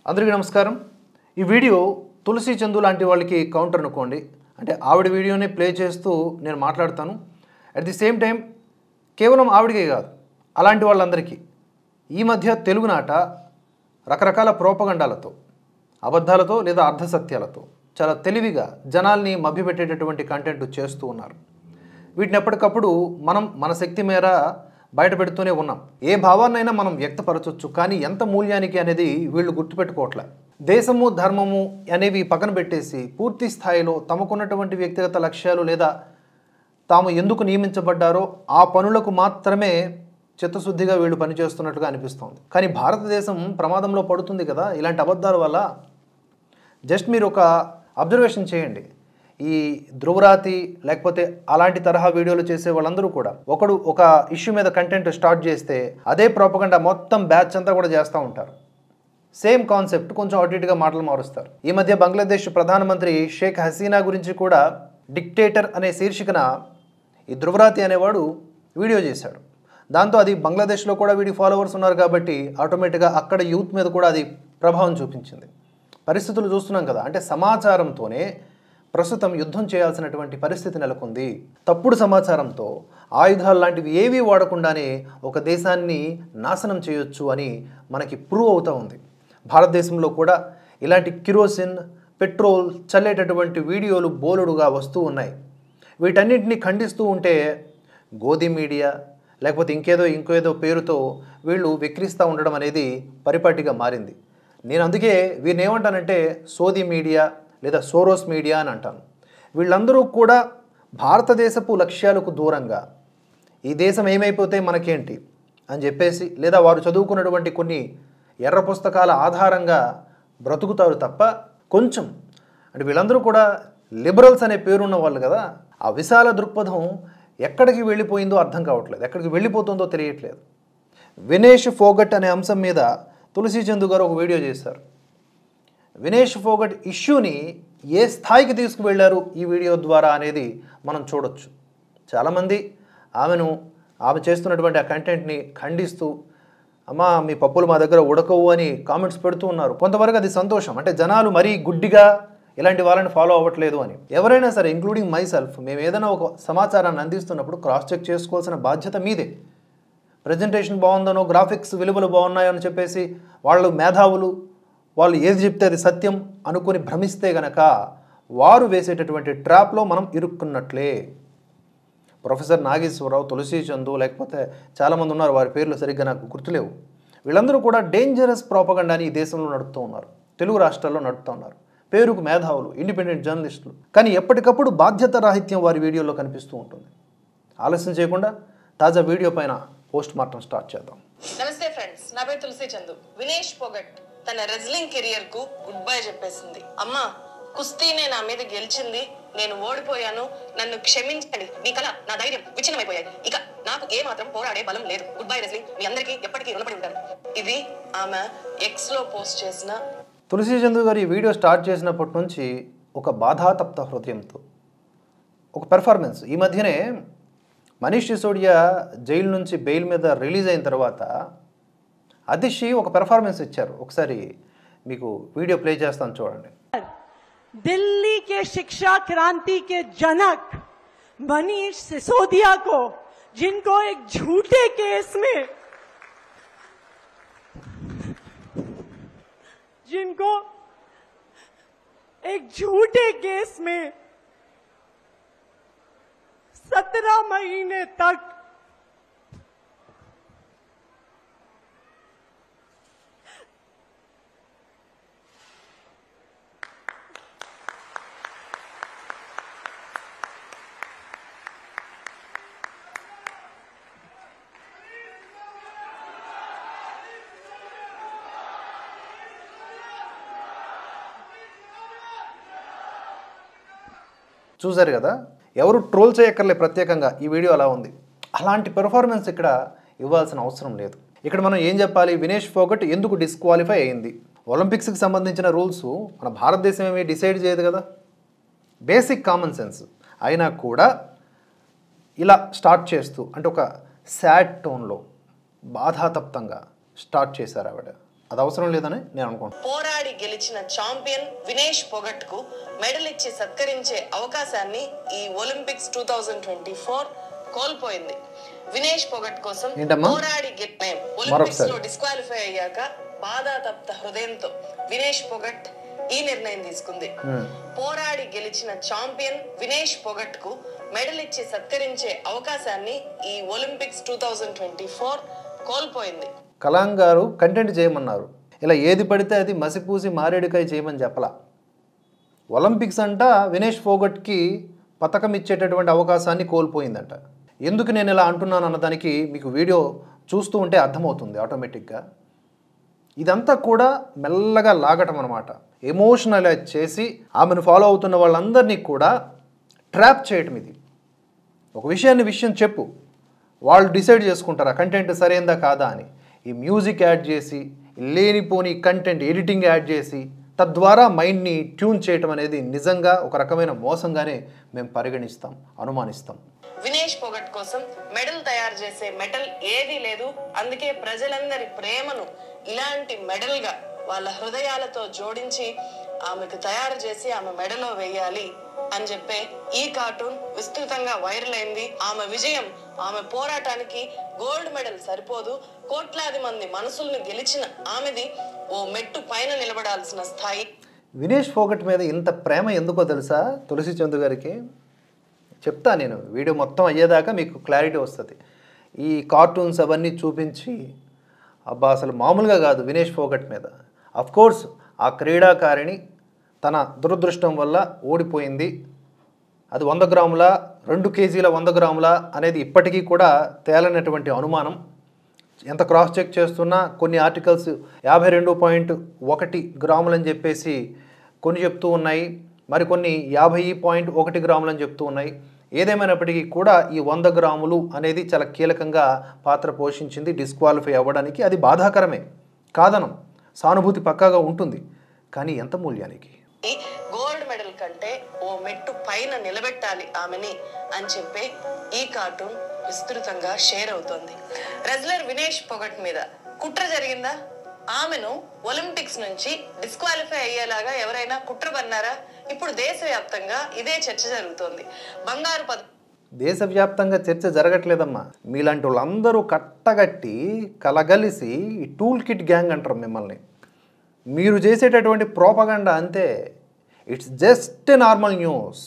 అందరికీ నమస్కారం. ఈ వీడియో తులసి చందు లాంటి వాళ్ళకి కౌంటర్ అనుకోండి. అంటే ఆవిడ వీడియోని ప్లే చేస్తూ నేను మాట్లాడతాను. అట్ ది సేమ్ టైం కేవలం ఆవిడకే కాదు, అలాంటి వాళ్ళందరికీ ఈ మధ్య తెలుగునాట రకరకాల ప్రోపగండాలతో, అబద్ధాలతో లేదా అర్ధసత్యాలతో చాలా తెలివిగా జనాల్ని మభ్యపెట్టేటటువంటి కంటెంట్ చేస్తూ ఉన్నారు. వీటిని ఎప్పటికప్పుడు మనం మన శక్తి మేర బయట పెడుతూనే ఉన్నాం. ఏ భావాన్నైనా మనం వ్యక్తపరచవచ్చు, కానీ ఎంత మూల్యానికి అనేది వీళ్ళు గుర్తుపెట్టుకోవట్లే. దేశము ధర్మము అనేవి పక్కన పెట్టేసి పూర్తి స్థాయిలో తమకున్నటువంటి వ్యక్తిగత లక్ష్యాలు లేదా తాము ఎందుకు నియమించబడ్డారో ఆ పనులకు మాత్రమే చిత్తశుద్ధిగా వీళ్ళు పనిచేస్తున్నట్టుగా అనిపిస్తోంది. కానీ భారతదేశం ప్రమాదంలో పడుతుంది కదా ఇలాంటి అబద్ధాల వల్ల. జస్ట్ మీరు ఒక అబ్జర్వేషన్ చేయండి. ఈ ధ్రువరాతి లేకపోతే అలాంటి తరహా వీడియోలు చేసే వాళ్ళందరూ కూడా ఒకడు ఒక ఇష్యూ మీద కంటెంట్ స్టార్ట్ చేస్తే అదే ప్రోపగండా మొత్తం బ్యాచ్ అంతా కూడా చేస్తూ ఉంటారు. సేమ్ కాన్సెప్ట్ కొంచెం అటు ఇటుగా మాటలు మారుస్తారు. ఈ మధ్య బంగ్లాదేశ్ ప్రధానమంత్రి షేక్ హసీనా గురించి కూడా డిక్టేటర్ అనే శీర్షికన ఈ ధ్రువరాతి అనేవాడు వీడియో చేశాడు. దాంతో అది బంగ్లాదేశ్లో కూడా వీడి ఫాలోవర్స్ ఉన్నారు కాబట్టి ఆటోమేటిక్గా అక్కడ యూత్ మీద కూడా అది ప్రభావం చూపించింది. పరిస్థితులు చూస్తున్నాం కదా. అంటే సమాచారంతోనే ప్రస్తుతం యుద్ధం చేయాల్సినటువంటి పరిస్థితి నెలకొంది. తప్పుడు సమాచారంతో ఆయుధాలు లాంటివి ఏవీ వాడకుండానే ఒక దేశాన్ని నాశనం చేయొచ్చు అని మనకి ప్రూవ్ అవుతూ ఉంది. భారతదేశంలో కూడా ఇలాంటి కిరోసిన్, పెట్రోల్ చల్లేటటువంటి వీడియోలు బోలెడుగా వస్తూ ఉన్నాయి. వీటన్నిటిని ఖండిస్తూ ఉంటే గోధి మీడియా లేకపోతే ఇంకేదో పేరుతో వీళ్ళు విక్రిస్తూ ఉండడం అనేది పరిపాటిగా మారింది. నేను అందుకే వీరిని ఏమంటానంటే సోది మీడియా లేదా సోరోస్ మీడియా అని అంటాను. వీళ్ళందరూ కూడా భారతదేశపు లక్ష్యాలకు దూరంగా ఈ దేశం ఏమైపోతే మనకేంటి అని చెప్పేసి లేదా వారు చదువుకున్నటువంటి కొన్ని ఎర్ర పుస్తకాల ఆధారంగా బ్రతుకుతారు తప్ప కొంచెం అంటే వీళ్ళందరూ కూడా లిబరల్స్ అనే పేరున్న వాళ్ళు కదా. ఆ విశాల దృక్పథం ఎక్కడికి వెళ్ళిపోయిందో అర్థం కావట్లేదు, ఎక్కడికి వెళ్ళిపోతుందో తెలియట్లేదు. వినేష్ ఫోగట్ అనే అంశం మీద తులసి చందు గారు ఒక వీడియో చేశారు. వినేష్ ఫోగట్ ఇష్యూని ఏ స్థాయికి తీసుకువెళ్ళారు ఈ వీడియో ద్వారా అనేది మనం చూడొచ్చు. చాలామంది ఆమె చేస్తున్నటువంటి ఆ కంటెంట్ని ఖండిస్తూ అమ్మా మీ పప్పులు మా దగ్గర ఉడకవు అని కామెంట్స్ పెడుతూ ఉన్నారు. కొంతవరకు అది సంతోషం. అంటే జనాలు మరీ గుడ్డిగా ఇలాంటి వాళ్ళని ఫాలో అవ్వట్లేదు అని. ఎవరైనా సరే ఇంక్లూడింగ్ మై సెల్ఫ్, మేము ఏదైనా ఒక సమాచారాన్ని అందిస్తున్నప్పుడు క్రాస్ చెక్ చేసుకోవాల్సిన బాధ్యత మీదే. ప్రజెంటేషన్ బాగుందనో గ్రాఫిక్స్ విలువలు బాగున్నాయో అని చెప్పేసి వాళ్ళు మేధావులు, వాళ్ళు ఏది చెప్తే అది సత్యం అనుకుని భ్రమిస్తే గనక వారు వేసేటటువంటి ట్రాప్లో మనం ఇరుక్కున్నట్లే. ప్రొఫెసర్ నాగేశ్వరరావు, తులసి చందు లేకపోతే చాలామంది ఉన్నారు, వారి పేర్లు సరిగ్గా నాకు గుర్తులేవు. వీళ్ళందరూ కూడా డేంజరస్ ప్రోపగండాని ఈ దేశంలో నడుపుతూ ఉన్నారు, తెలుగు రాష్ట్రాల్లో నడుపుతూ ఉన్నారు. పేరుకు మేధావులు, ఇండిపెండెంట్ జర్నలిస్టులు, కానీ ఎప్పటికప్పుడు బాధ్యత రాహిత్యం వారి వీడియోలో కనిపిస్తూ ఉంటుంది. ఆలస్యం చేయకుండా తాజా వీడియో పైన పోస్ట్ మార్టం స్టార్ట్ చేద్దాం. నమస్తే ఫ్రెండ్స్, నా పేరు తులసి చందు. వినేష్ ఫోగట్ తన రెజ్లింగ్ కెరియర్ కు గుడ్ బై చెప్పేసింది. అమ్మా, కుస్తీనే నా మీద గెలిచింది, నేను ఓడిపోయాను, నన్ను క్షమించండి, మీ కళ నా ధైర్యం విచ్ఛిన్నమైపోయాయి, ఇక నాకు ఏ మాత్రం పోరాడే బలం లేదు, గుడ్ బై రెజ్లింగ్, మీ అందరికీ ఎప్పటికీ రుణపడి ఉంటాను. ఇది ఆమె ఎక్స్ లో పోస్ట్ చేసిన. తులసి చందు గారు ఈ వీడియో స్టార్ట్ చేసినప్పటి నుంచి ఒక బాధాతప్త హృదయంతో ఒక పెర్ఫార్మెన్స్. ఈ మధ్యనే మనీష్ సిసోడియా జైలు నుంచి బెయిల్ మీద రిలీజ్ అయిన తర్వాత అతిషి ఒక పెర్ఫార్మెన్స్ ఇచ్చారు. ఒకసారి మీకు వీడియో ప్లే చేస్తాను, చూడండి. दिल्ली के शिक्षा क्रांति के जनक मनीष सिसोदिया को, जिनको एक झूठे केस में 17 महीने तक చూసారు కదా. ఎవరు ట్రోల్ చేయక్కర్లే, ప్రత్యేకంగా ఈ వీడియో అలా ఉంది. అలాంటి పెర్ఫార్మెన్స్ ఇక్కడ ఇవ్వాల్సిన అవసరం లేదు. ఇక్కడ మనం ఏం చెప్పాలి, వినేష్ ఫోగట్ ఎందుకు డిస్క్వాలిఫై అయింది? ఒలింపిక్స్కి సంబంధించిన రూల్స్ మన భారతదేశం ఏమీ డిసైడ్ చేయదు కదా, బేసిక్ కామన్ సెన్స్. అయినా కూడా ఇలా స్టార్ట్ చేస్తూ అంటే ఒక సాడ్ టోన్లో బాధాతప్తంగా స్టార్ట్ చేశారు ఆవిడ. అది అవసరం లేదని నేను అనుకుంటున్నాను. పోరాడి గెలిచిన ఛాంపియన్ వినేష్ పొగట్ కు మెడల్ ఇచ్చి సత్కరించే అవకాశాన్ని ఈ ఒలింపిక్స్ 2024 కోల్పోయింది. వినేష్ పొగట్ కోసం పోరాడి ఒలింపిక్స్ లో డిస్క్వాలిఫై అయ్యాక బాధాతప్త హృదయంతో వినేష్ పొగట్ ఈ నిర్ణయం తీసుకుంది. పోరాడి గెలిచిన ఛాంపియన్ వినేష్ పొగట్ కు మెడల్ ఇచ్చి సత్కరించే అవకాశాన్ని ఈ ఒలింపిక్స్ 2024 కోల్పోయింది. కలాం గారు కంటెంట్ చేయమన్నారు, ఇలా ఏది పడితే అది మసిపూసి మారేడుకాయ చేయమని చెప్పలా. ఒలింపిక్స్ అంట వినేష్ ఫోగట్కి పథకం ఇచ్చేటటువంటి అవకాశాన్ని కోల్పోయిందంట. ఎందుకు నేను ఇలా అంటున్నాను అన్నదానికి మీకు వీడియో చూస్తూ ఉంటే అర్థమవుతుంది ఆటోమేటిక్గా. ఇదంతా కూడా మెల్లగా లాగటం అనమాట, ఎమోషనలైజ్ చేసి ఆమెను ఫాలో అవుతున్న వాళ్ళందరినీ కూడా ట్రాప్ చేయటం. ఇది ఒక విషయం చెప్పు, వాళ్ళు డిసైడ్ చేసుకుంటారు ఆ కంటెంట్ సరైందా కాదా అని. ఈ మ్యూజిక్ యాడ్ చేసి, లేనిపోని కంటెంట్ ఎడిటింగ్ యాడ్ చేసి, తద్వారా మైండ్ని ట్యూన్ చేయటం అనేది నిజంగా ఒక రకమైన మోసంగానే మేము పరిగణిస్తాం, అనుమానిస్తాం. వినేష్ పొగట్ కోసం మెడల్ తయారు చేసే మెటల్ ఏదీ లేదు. అందుకే ప్రజలందరి ప్రేమను ఇలాంటి మెడల్ గా వాళ్ళ హృదయాలతో జోడించి ఆమెకు తయారు చేసి ఆమె మెడలో వేయాలి అని చెప్పే ఈ కార్టూన్ విస్తృతంగా వైరల్ అయింది. ఆమె విజయం, ఆమె పోరాటానికి గోల్డ్ మెడల్ సరిపోదు. కోట్లాది మంది మనసుల్ని గెలిచిన ఆమెది ఓ మెట్టు పైన నిలబడాల్సిన స్థాయి. వినేష్ ఫోగట్ మీద ఇంత ప్రేమ ఎందుకో తెలుసా తులసి చందు గారికి? చెప్తా నేను, వీడియో మొత్తం అయ్యేదాకా మీకు క్లారిటీ వస్తుంది. ఈ కార్టూన్స్ అవన్నీ చూపించి అబ్బా అసలు మామూలుగా కాదు వినేష్ ఫోగట్ మీద. అఫ్కోర్స్ ఆ క్రీడాకారిణి తన దురదృష్టం వల్ల ఓడిపోయింది. అది 100 గ్రాముల 2 కేజీల 100 గ్రాముల అనేది ఇప్పటికీ కూడా తేలనటువంటి అనుమానం. ఎంత క్రాస్ చెక్ చేస్తున్నా కొన్ని ఆర్టికల్స్ 52.1 గ్రాములు అని చెప్పేసి కొన్ని చెప్తూ ఉన్నాయి, మరికొన్ని 50.1 గ్రాములు అని చెప్తూ ఉన్నాయి. ఏదేమైనప్పటికీ కూడా ఈ 100 గ్రాములు అనేది చాలా కీలకంగా పాత్ర పోషించింది డిస్క్వాలిఫై అవ్వడానికి. అది బాధాకరమే, కాదనం, సానుభూతి పక్కాగా ఉంటుంది. కానీ ఎంత మూల్యానికి? గోల్డ్ మెడల్ కంటే ఓ మెట్టు పైన నిలబెట్టాలి ఆమెని అని చెప్పే ఈ కార్టూన్ విస్తృతంగా షేర్ అవుతోంది. రెజ్లర్ వినేష్ పొగట్ మీద కుట్ర జరిగిందా? ఆమెను ఒలింపిక్స్ నుంచి డిస్క్వాలిఫై అయ్యేలాగా ఎవరైనా కుట్ర పన్నారా? ఇప్పుడు దేశవ్యాప్తంగా ఇదే చర్చ జరుగుతోంది. బంగారు దేశవ్యాప్తంగా చర్చ జరగట్లేదమ్మా. మీలాంటి వాళ్ళందరూ కట్టగట్టి కలగలిసి ఈ టూల్ కిట్ గ్యాంగ్ అంటారు మిమ్మల్ని. మీరు చేసేటటువంటి ప్రోపగండా అంతే. It's just normal news,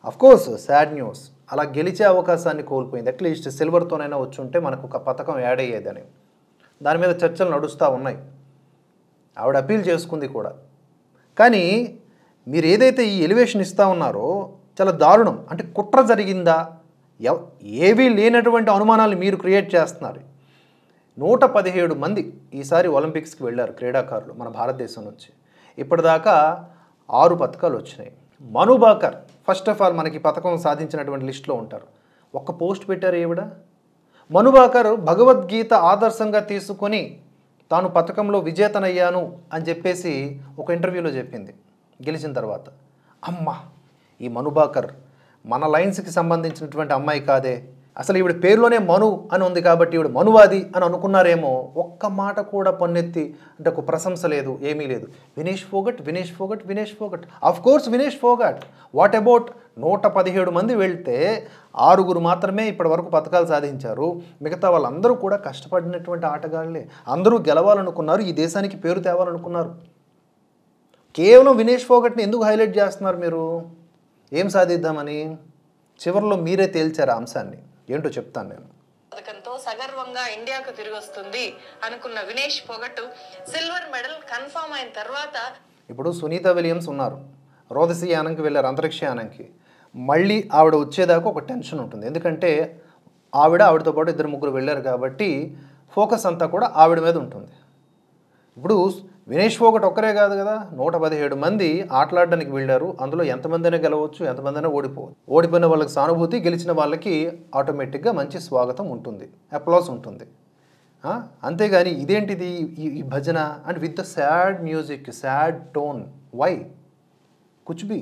of course sad news. అలా గెలిచే అవకాశాన్ని కోల్పోయింది. అట్లీస్ట్ సిల్వర్తోనైనా వచ్చి ఉంటే మనకు ఒక పథకం యాడ్ అయ్యేదని. దాని మీద చర్చలు నడుస్తూ ఉన్నాయి. ఆవిడ అపీల్ చేసుకుంది కూడా. కానీ మీరు ఏదైతే ఈ ఎలివేషన్ ఇస్తూ ఉన్నారో చాలా దారుణం. అంటే కుట్ర జరిగిందా? ఏవీ లేనటువంటి అనుమానాలు మీరు క్రియేట్ చేస్తున్నారు. 117 మంది ఈసారి ఒలింపిక్స్కి వెళ్ళారు క్రీడాకారులు మన భారతదేశం నుంచి. ఇప్పటిదాకా 6 పథకాలు వచ్చినాయి. మను భాకర్ ఫస్ట్ ఆఫ్ ఆల్ మనకి పథకం సాధించినటువంటి లిస్టులో ఉంటారు. ఒక్క పోస్ట్ పెట్టారు ఈవిడ. మను భాకర్ భగవద్గీత ఆదర్శంగా తీసుకొని తాను పథకంలో విజేతనయ్యాను అని చెప్పేసి ఒక ఇంటర్వ్యూలో చెప్పింది గెలిచిన తర్వాత. అమ్మ, ఈ మను భాకర్ మన లైన్స్కి సంబంధించినటువంటి అమ్మాయి కాదే, అసలు ఈవిడ పేరులోనే మను అని ఉంది కాబట్టి ఈవిడ మనువాది అని అనుకున్నారేమో. ఒక్క మాట కూడా పన్నెత్తి అంటే ఒక ప్రశంస లేదు, ఏమీ లేదు. Vinesh Phogat, Vinesh Phogat, Vinesh Phogat. Of course Vinesh Phogat. What about 117 మంది వెళ్తే 6 మాత్రమే ఇప్పటి వరకు పథకాలు సాధించారు. మిగతా వాళ్ళందరూ కూడా కష్టపడినటువంటి ఆటగాళ్ళే. అందరూ గెలవాలనుకున్నారు, ఈ దేశానికి పేరు తేవాలనుకున్నారు. కేవలం వినేష్ ఫోగట్ని ఎందుకు హైలైట్ చేస్తున్నారు మీరు? ఏం సాధిద్దామని? చివరిలో మీరే తేల్చారు ఆ అంశాన్ని. ఏంటో చెప్తాను నేను. పథకంతో సగర్వంగా ఇండియాకు తిరిగి వస్తుంది అనుకున్న Vinesh Phogat silver medal confirm అయిన తర్వాత ఇప్పుడు సునీత విలియమ్స్ ఉన్నారు, రోదసీ యానంకి వెళ్ళారు, అంతరిక్ష యానంకి. మళ్ళీ ఆవిడ వచ్చేదాకా ఒక టెన్షన్ ఉంటుంది. ఎందుకంటే ఆవిడతో పాటు 2-3 వెళ్ళారు కాబట్టి ఫోకస్ అంతా కూడా ఆవిడ మీద ఉంటుంది. ఇప్పుడు వినేష్ ఫోగట్ ఒక్కరే కాదు కదా, 117 మంది ఆటలాడడానికి వెళ్ళారు. అందులో ఎంతమందైనా గెలవచ్చు, ఎంతమందైనా ఓడిపోవచ్చు. ఓడిపోయిన వాళ్ళకి సానుభూతి, గెలిచిన వాళ్ళకి ఆటోమేటిక్గా మంచి స్వాగతం ఉంటుంది, అప్లాస్ ఉంటుంది. అంతేగాని ఇదేంటిది ఈ భజన and with the sad music, sad tone, why కుచ్బి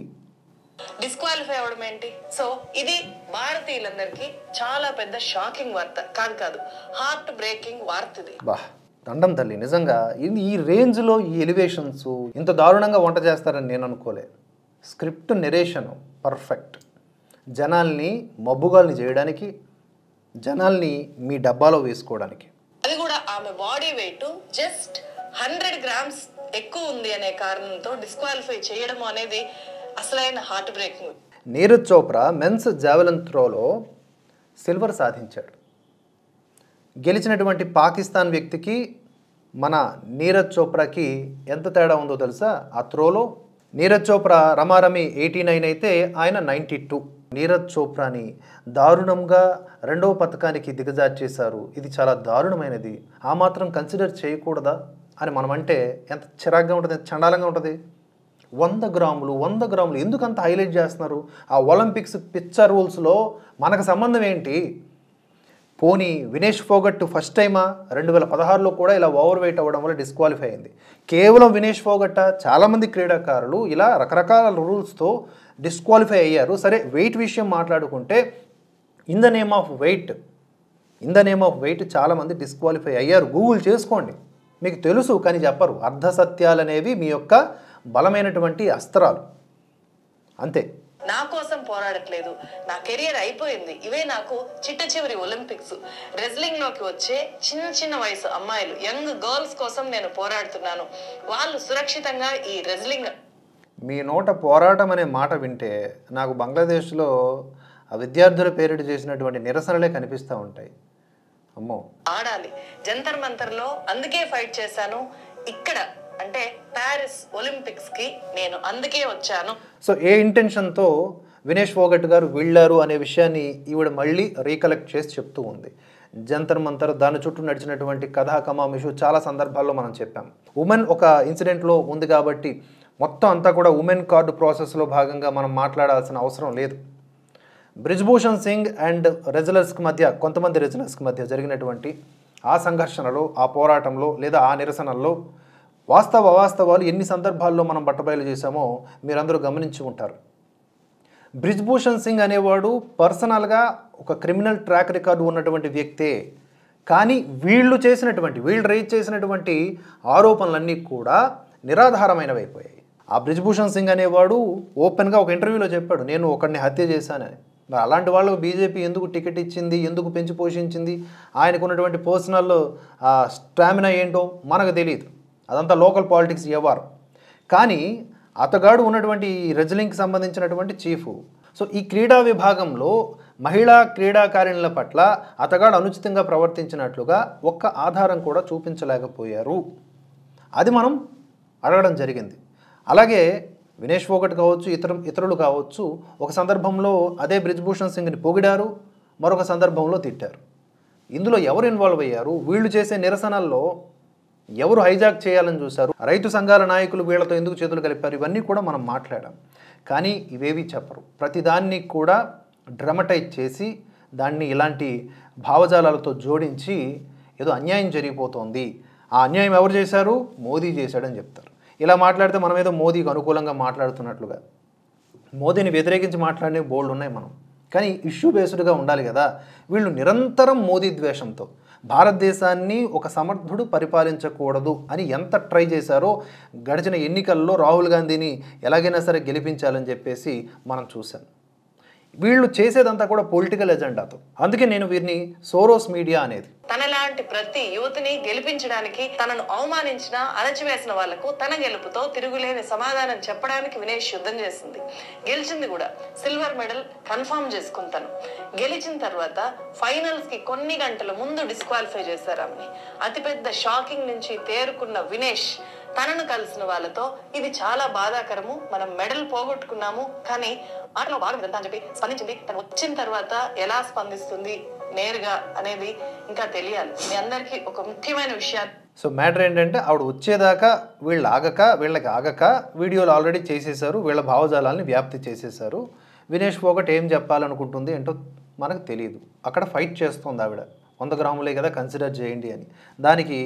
డిస్క్వాలిఫై అవడం ఏంటి? సో ఇది భారతీయులందరికీ చాలా పెద్ద షాకింగ్ వార్త కాదు, హార్ట్ బ్రేకింగ్ వార్త ఇది. బా దండం తల్లి నిజంగా ఈ రేంజ్లో ఈ ఎలివేషన్స్ ఇంత దారుణంగా వంట చేస్తారని నేను అనుకోలే. Script narration perfect. జనాల్ని మబ్బుగాల్ని చేయడానికి, జనాల్ని మీ డబ్బాలో వేసుకోవడానికి. అది కూడా ఆమె బాడీ వెయిట్ జస్ట్ 100 grams ఎక్కువ ఉంది అనే కారణంతో డిస్క్వాలిఫై చేయడం అనేది అసలైన heart breaking. Neeraj Chopra men's javelin త్రోలో సిల్వర్ సాధించాడు. గెలిచినటువంటి పాకిస్తాన్ వ్యక్తికి మన నీరజ్ చోప్రాకి ఎంత తేడా ఉందో తెలుసా? ఆ త్రోలో నీరజ్ చోప్రా రమారమి 89 అయితే ఆయన 92. నీరజ్ చోప్రాని దారుణంగా రెండవ పథకానికి దిగజార్చేశారు. ఇది చాలా దారుణమైనది. ఆ మాత్రం కన్సిడర్ చేయకూడదా అని మనం అంటే ఎంత చిరాగ్గా ఉంటుంది, ఎంత చండాలంగా ఉంటుంది. 100 గ్రాములు ఎందుకు అంత హైలైట్ చేస్తున్నారు? ఆ ఒలింపిక్స్ పిక్చర్ రూల్స్లో మనకు సంబంధం ఏంటి? పోనీ వినేష్ ఫోగట్ ఫస్ట్ టైమా 2016లో కూడా ఇలా ఓవర్ వెయిట్ అవ్వడం వల్ల డిస్క్వాలిఫై అయింది. కేవలం వినేష్ ఫోగట్ చాలామంది క్రీడాకారులు ఇలా రకరకాల రూల్స్తో డిస్క్వాలిఫై అయ్యారు. సరే, వెయిట్ విషయం మాట్లాడుకుంటే in the name of weight చాలామంది డిస్క్వాలిఫై అయ్యారు. గూగుల్ చేసుకోండి, మీకు తెలుసు కానీ చెప్పరు. అర్ధసత్యాలు అనేవి మీ యొక్క బలమైనటువంటి అస్త్రాలు, అంతే. నా కోసం పోరాడట్లేదు, నా కెరియర్ అయిపోయింది. ఇవే నాకు చిట్ట చివరి ఒలింపిక్స్. రెజ్లింగ్ లోకి వచ్చే చిన్న వయసు అమ్మాయిలు, యంగ్ గర్ల్స్ కోసం నేను పోరాడుతున్నాను. వాళ్ళు సురక్షితంగా ఈ రెజ్లింగ్. మీ నోట పోరాటం అనే మాట వింటే నాకు బంగ్లాదేశ్లో ఆ విద్యార్థుల పేరిట చేసినటువంటి నిరసనలే కనిపిస్తూ ఉంటాయి. అమ్మో, ఆడాలి. జంతర్ మంతర్లో అందుకే ఫైట్ చేశాను. ఇక్కడ అంటే ప్యారిస్ ఒలింపిక్స్ కి నేను అందుకే వచ్చాను. సో ఏ ఇంటెన్షన్తో వినేష్ ఫోగట్ గారు వెళ్ళారు అనే విషయాన్ని ఈవిడ మళ్ళీ రీకలెక్ట్ చేసి చెప్తూ ఉంది. జంతర్ మంతర్, దాని చుట్టూ నడిచినటువంటి కథా కమామిషు చాలా సందర్భాల్లో మనం చెప్పాం. ఉమెన్ ఒక ఇన్సిడెంట్లో ఉంది కాబట్టి మొత్తం అంతా కూడా ఉమెన్ కార్డు ప్రాసెస్లో భాగంగా మనం మాట్లాడాల్సిన అవసరం లేదు. బ్రిజ్భూషణ్ సింగ్ అండ్ కొంతమంది రెజ్లర్స్కి మధ్య జరిగినటువంటి ఆ సంఘర్షణలో, ఆ పోరాటంలో లేదా ఆ నిరసనల్లో అవాస్తవాలు ఎన్ని సందర్భాల్లో మనం బట్టబయలు చేశామో మీరందరూ గమనించి ఉంటారు. బ్రిజ్భూషణ్ సింగ్ అనేవాడు పర్సనల్గా ఒక క్రిమినల్ ట్రాక్ రికార్డు ఉన్నటువంటి వ్యక్తే. కానీ వీళ్ళు రైజ్ చేసినటువంటి ఆరోపణలన్నీ కూడా నిరాధారమైనవి అయిపోయాయి. ఆ బ్రిజ్భూషణ్ సింగ్ అనేవాడు ఓపెన్గా ఒక ఇంటర్వ్యూలో చెప్పాడు, నేను ఒకరిని హత్య చేశానని. మరి అలాంటి వాళ్ళకు బీజేపీ ఎందుకు టికెట్ ఇచ్చింది, ఎందుకు పెంచి పోషించింది, ఆయనకు ఉన్నటువంటి పర్సనల్ స్టామినా ఏంటో మనకు తెలియదు. అదంతా లోకల్ పాలిటిక్స్ వ్యవహారం. కానీ అతగాడు ఉన్నటువంటి రెజ్లింగ్కి సంబంధించినటువంటి చీఫు. సో ఈ క్రీడా విభాగంలో మహిళా క్రీడాకారిణుల పట్ల అతగాడు అనుచితంగా ప్రవర్తించినట్లుగా ఒక్క ఆధారం కూడా చూపించలేకపోయారు. అది మనం అడగడం జరిగింది. అలాగే వినేష్ ఫోగట్ కావచ్చు, ఇతరులు కావచ్చు, ఒక సందర్భంలో అదే బ్రిజ్భూషణ్ సింగ్ని పొగిడారు, మరొక సందర్భంలో తిట్టారు. ఇందులో ఎవరు ఇన్వాల్వ్ అయ్యారు? వీళ్ళు చేసే నిరసనల్లో ఎవరు హైజాక్ చేయాలని చూశారు? రైతు సంఘాల నాయకులు వీళ్ళతో ఎందుకు చేతులు కలిపారు? ఇవన్నీ కూడా మనం మాట్లాడాం. కానీ ఇవేవి చెప్పరు. ప్రతిదాన్ని కూడా డ్రమటైజ్ చేసి దాన్ని ఇలాంటి భావజాలాలతో జోడించి ఏదో అన్యాయం జరిగిపోతోంది, ఆ అన్యాయం ఎవరు చేశారు? మోదీ చేశాడని చెప్తారు. ఇలా మాట్లాడితే మనం ఏదో మోదీకి అనుకూలంగా మాట్లాడుతున్నట్లుగా. మోదీని వ్యతిరేకించి మాట్లాడిన బోల్డ్ ఉన్నాయి మనం. కానీ ఇష్యూ బేస్డ్గా ఉండాలి కదా. వీళ్ళు నిరంతరం మోదీ ద్వేషంతో భారతదేశాన్ని ఒక సమర్థుడు పరిపాలించకూడదు అని ఎంత ట్రై చేశారో గడిచిన ఎన్నికల్లో రాహుల్ గాంధీని ఎలాగైనా సరే గెలిపించాలని చెప్పేసి మనం చూసాం. వీళ్ళు చేసేదంతా కూడా పొలిటికల్ ఎజెండాతో. అందుకే నేను వీరిని సోరోస్ మీడియా అనేది. తనలాంటి ప్రతి యువతిని గెలిపించడానికి, తనను అవమానించిన, అణచివేసిన వాళ్లకు తన గెలుపుతో తిరుగులేని సమాధానం చెప్పడానికి వినేష్ యుద్ధం చేసింది. గెలిచింది కూడా. సిల్వర్ మెడల్ కన్ఫర్మ్ చేసుకుంటాను. గెలిచిన తర్వాత ఫైనల్స్ కి కొన్ని గంటల ముందు డిస్క్వాలిఫై చేశారు ఆమెని. అతిపెద్ద షాకింగ్ నుంచి తేరుకున్న వినేష్ తనను కలిసిన వాళ్ళతో ఇది చాలా బాధాకరము, మనం మెడల్ పోగొట్టుకున్నాము, కానీ ఆటలో భాగం ఇదంతా అని చెప్పి స్పందించింది. తను వచ్చిన తర్వాత ఎలా స్పందిస్తుంది నేరుగా అనేది ఇంకా తెలియాలి. మీ అందరికీ ఒక ముఖ్యమైన విషయాలు. సో మ్యాటర్ ఏంటంటే ఆవిడ వచ్చేదాకా వీళ్ళకి ఆగక వీడియోలు ఆల్రెడీ చేసేసారు, వీళ్ళ భావజాలాన్ని వ్యాప్తి చేసేసారు. వినేష్ ఫోగట్ ఏం చెప్పాలనుకుంటుంది ఏంటో మనకు తెలియదు. అక్కడ ఫైట్ చేస్తుంది ఆవిడ. 100 గ్రాములే కదా కన్సిడర్ చేయండి అని. దానికి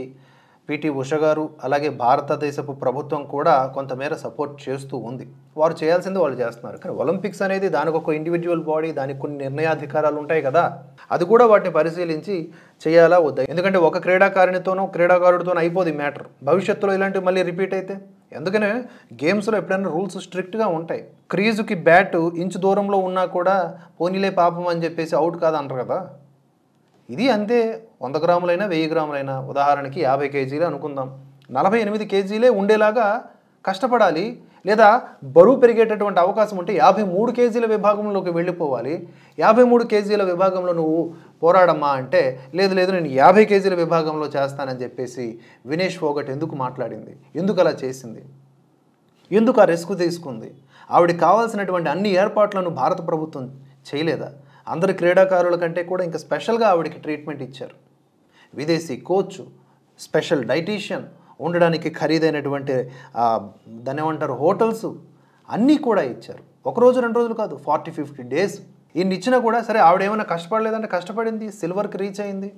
పిటి ఉష గారు అలాగే భారతదేశపు ప్రభుత్వం కూడా కొంతమేర సపోర్ట్ చేస్తూ ఉంది. వారు చేయాల్సింది వాళ్ళు చేస్తున్నారు. కానీ ఒలింపిక్స్ అనేది దానికి ఒక ఇండివిజువల్ బాడీ, దానికి కొన్ని నిర్ణయాధికారాలు ఉంటాయి కదా, అది కూడా వాటిని పరిశీలించి చేయాలా వద్దా. ఎందుకంటే ఒక క్రీడాకారునితోనో క్రీడాకారుడితోనో అయిపోదు ఈ మ్యాటర్. భవిష్యత్తులో ఇలాంటివి మళ్ళీ రిపీట్ అయితే, అందుకనే గేమ్స్లో ఎప్పుడైనా రూల్స్ స్ట్రిక్ట్గా ఉంటాయి. క్రీజుకి బ్యాట్ ఇంచు దూరంలో ఉన్నా కూడా పోనీలే పాపం అని చెప్పేసి అవుట్ కాదంటారు కదా, ఇది అంతే. 100 గ్రాములైనా 1000 గ్రాములైనా, ఉదాహరణకి 50 కేజీలు అనుకుందాం, 48 కేజీలే ఉండేలాగా కష్టపడాలి. లేదా బరువు పెరిగేటటువంటి అవకాశం ఉంటే 53 కేజీల విభాగంలోకి వెళ్ళిపోవాలి. 53 కేజీల విభాగంలో నువ్వు పోరాడమ్మా అంటే లేదు లేదు నేను 50 కేజీల విభాగంలో చేస్తానని చెప్పేసి వినేష్ ఫోగట్ ఎందుకు మాట్లాడింది, ఎందుకు అలా చేసింది, ఎందుకు ఆ రిస్క్ తీసుకుంది? ఆవిడకి కావాల్సినటువంటి అన్ని ఏర్పాట్లను భారత ప్రభుత్వం చేయలేదా? అందరి క్రీడాకారుల కంటే కూడా ఇంకా స్పెషల్గా ఆవిడకి ట్రీట్మెంట్ ఇచ్చారు. విదేశీ కోచ్, స్పెషల్ డైటీషియన్, ఉండడానికి ఖరీదైనటువంటి దాన్ని ఏమంటారు హోటల్స్ అన్నీ కూడా ఇచ్చారు. ఒకరోజు 2 రోజులు కాదు, 40-50 డేస్ ఇన్ని ఇచ్చినా కూడా సరే ఆవిడ ఏమైనా కష్టపడలేదంటే కష్టపడింది, సిల్వర్కి రీచ్ అయింది.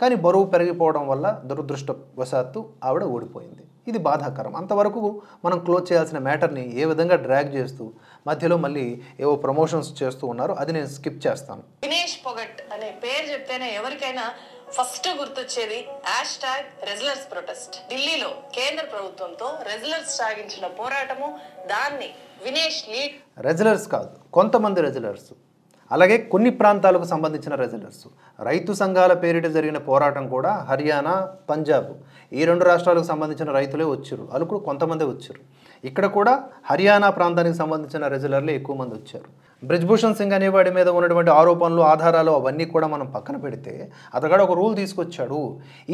కానీ బరువు పెరిగిపోవడం వల్ల దురదృష్టవశాత్తు ఆవిడ ఓడిపోయింది. ఇది బాధాకరం. అంతవరకు మనం క్లోజ్ చేయాల్సిన మ్యాటర్ని ఏ విధంగా డ్రాగ్ చేస్తూ మధ్యలో మళ్ళీ ఏవో ప్రమోషన్స్ చేస్తూ ఉన్నారు, అది నేను స్కిప్ చేస్తాను. వినేష్ పొగట్ అనే పేరు చెప్తేనే ఎవరికైనా ఫస్ట్ గుర్తొచ్చేది #రెజ్లర్స్ ప్రొటెస్ట్. ఢిల్లీలో కేంద్ర ప్రభుత్వంతో రెజ్లర్స్ సాగించిన పోరాటము, దాన్ని వినేష్ లీడ్. రెజ్లర్స్ కాదు, కొంతమంది రెజ్లర్స్, అలాగే కొన్ని ప్రాంతాలకు సంబంధించిన రెజ్లర్స్, రైతు సంఘాల పేరిట జరిగిన పోరాటం కూడా హర్యానా, పంజాబ్ ఈ 2 రాష్ట్రాలకు సంబంధించిన రైతులే వచ్చారు. వాళ్ళు కూడా కొంతమంది వచ్చారు. ఇక్కడ కూడా హర్యానా ప్రాంతానికి సంబంధించిన రెజ్లర్లే ఎక్కువ మంది వచ్చారు. బ్రిజ్భూషణ్ సింగ్ అనేవాడి మీద ఉన్నటువంటి ఆరోపణలు, ఆధారాలు అవన్నీ కూడా మనం పక్కన పెడితే అతగాడు ఒక రూల్ తీసుకొచ్చాడు.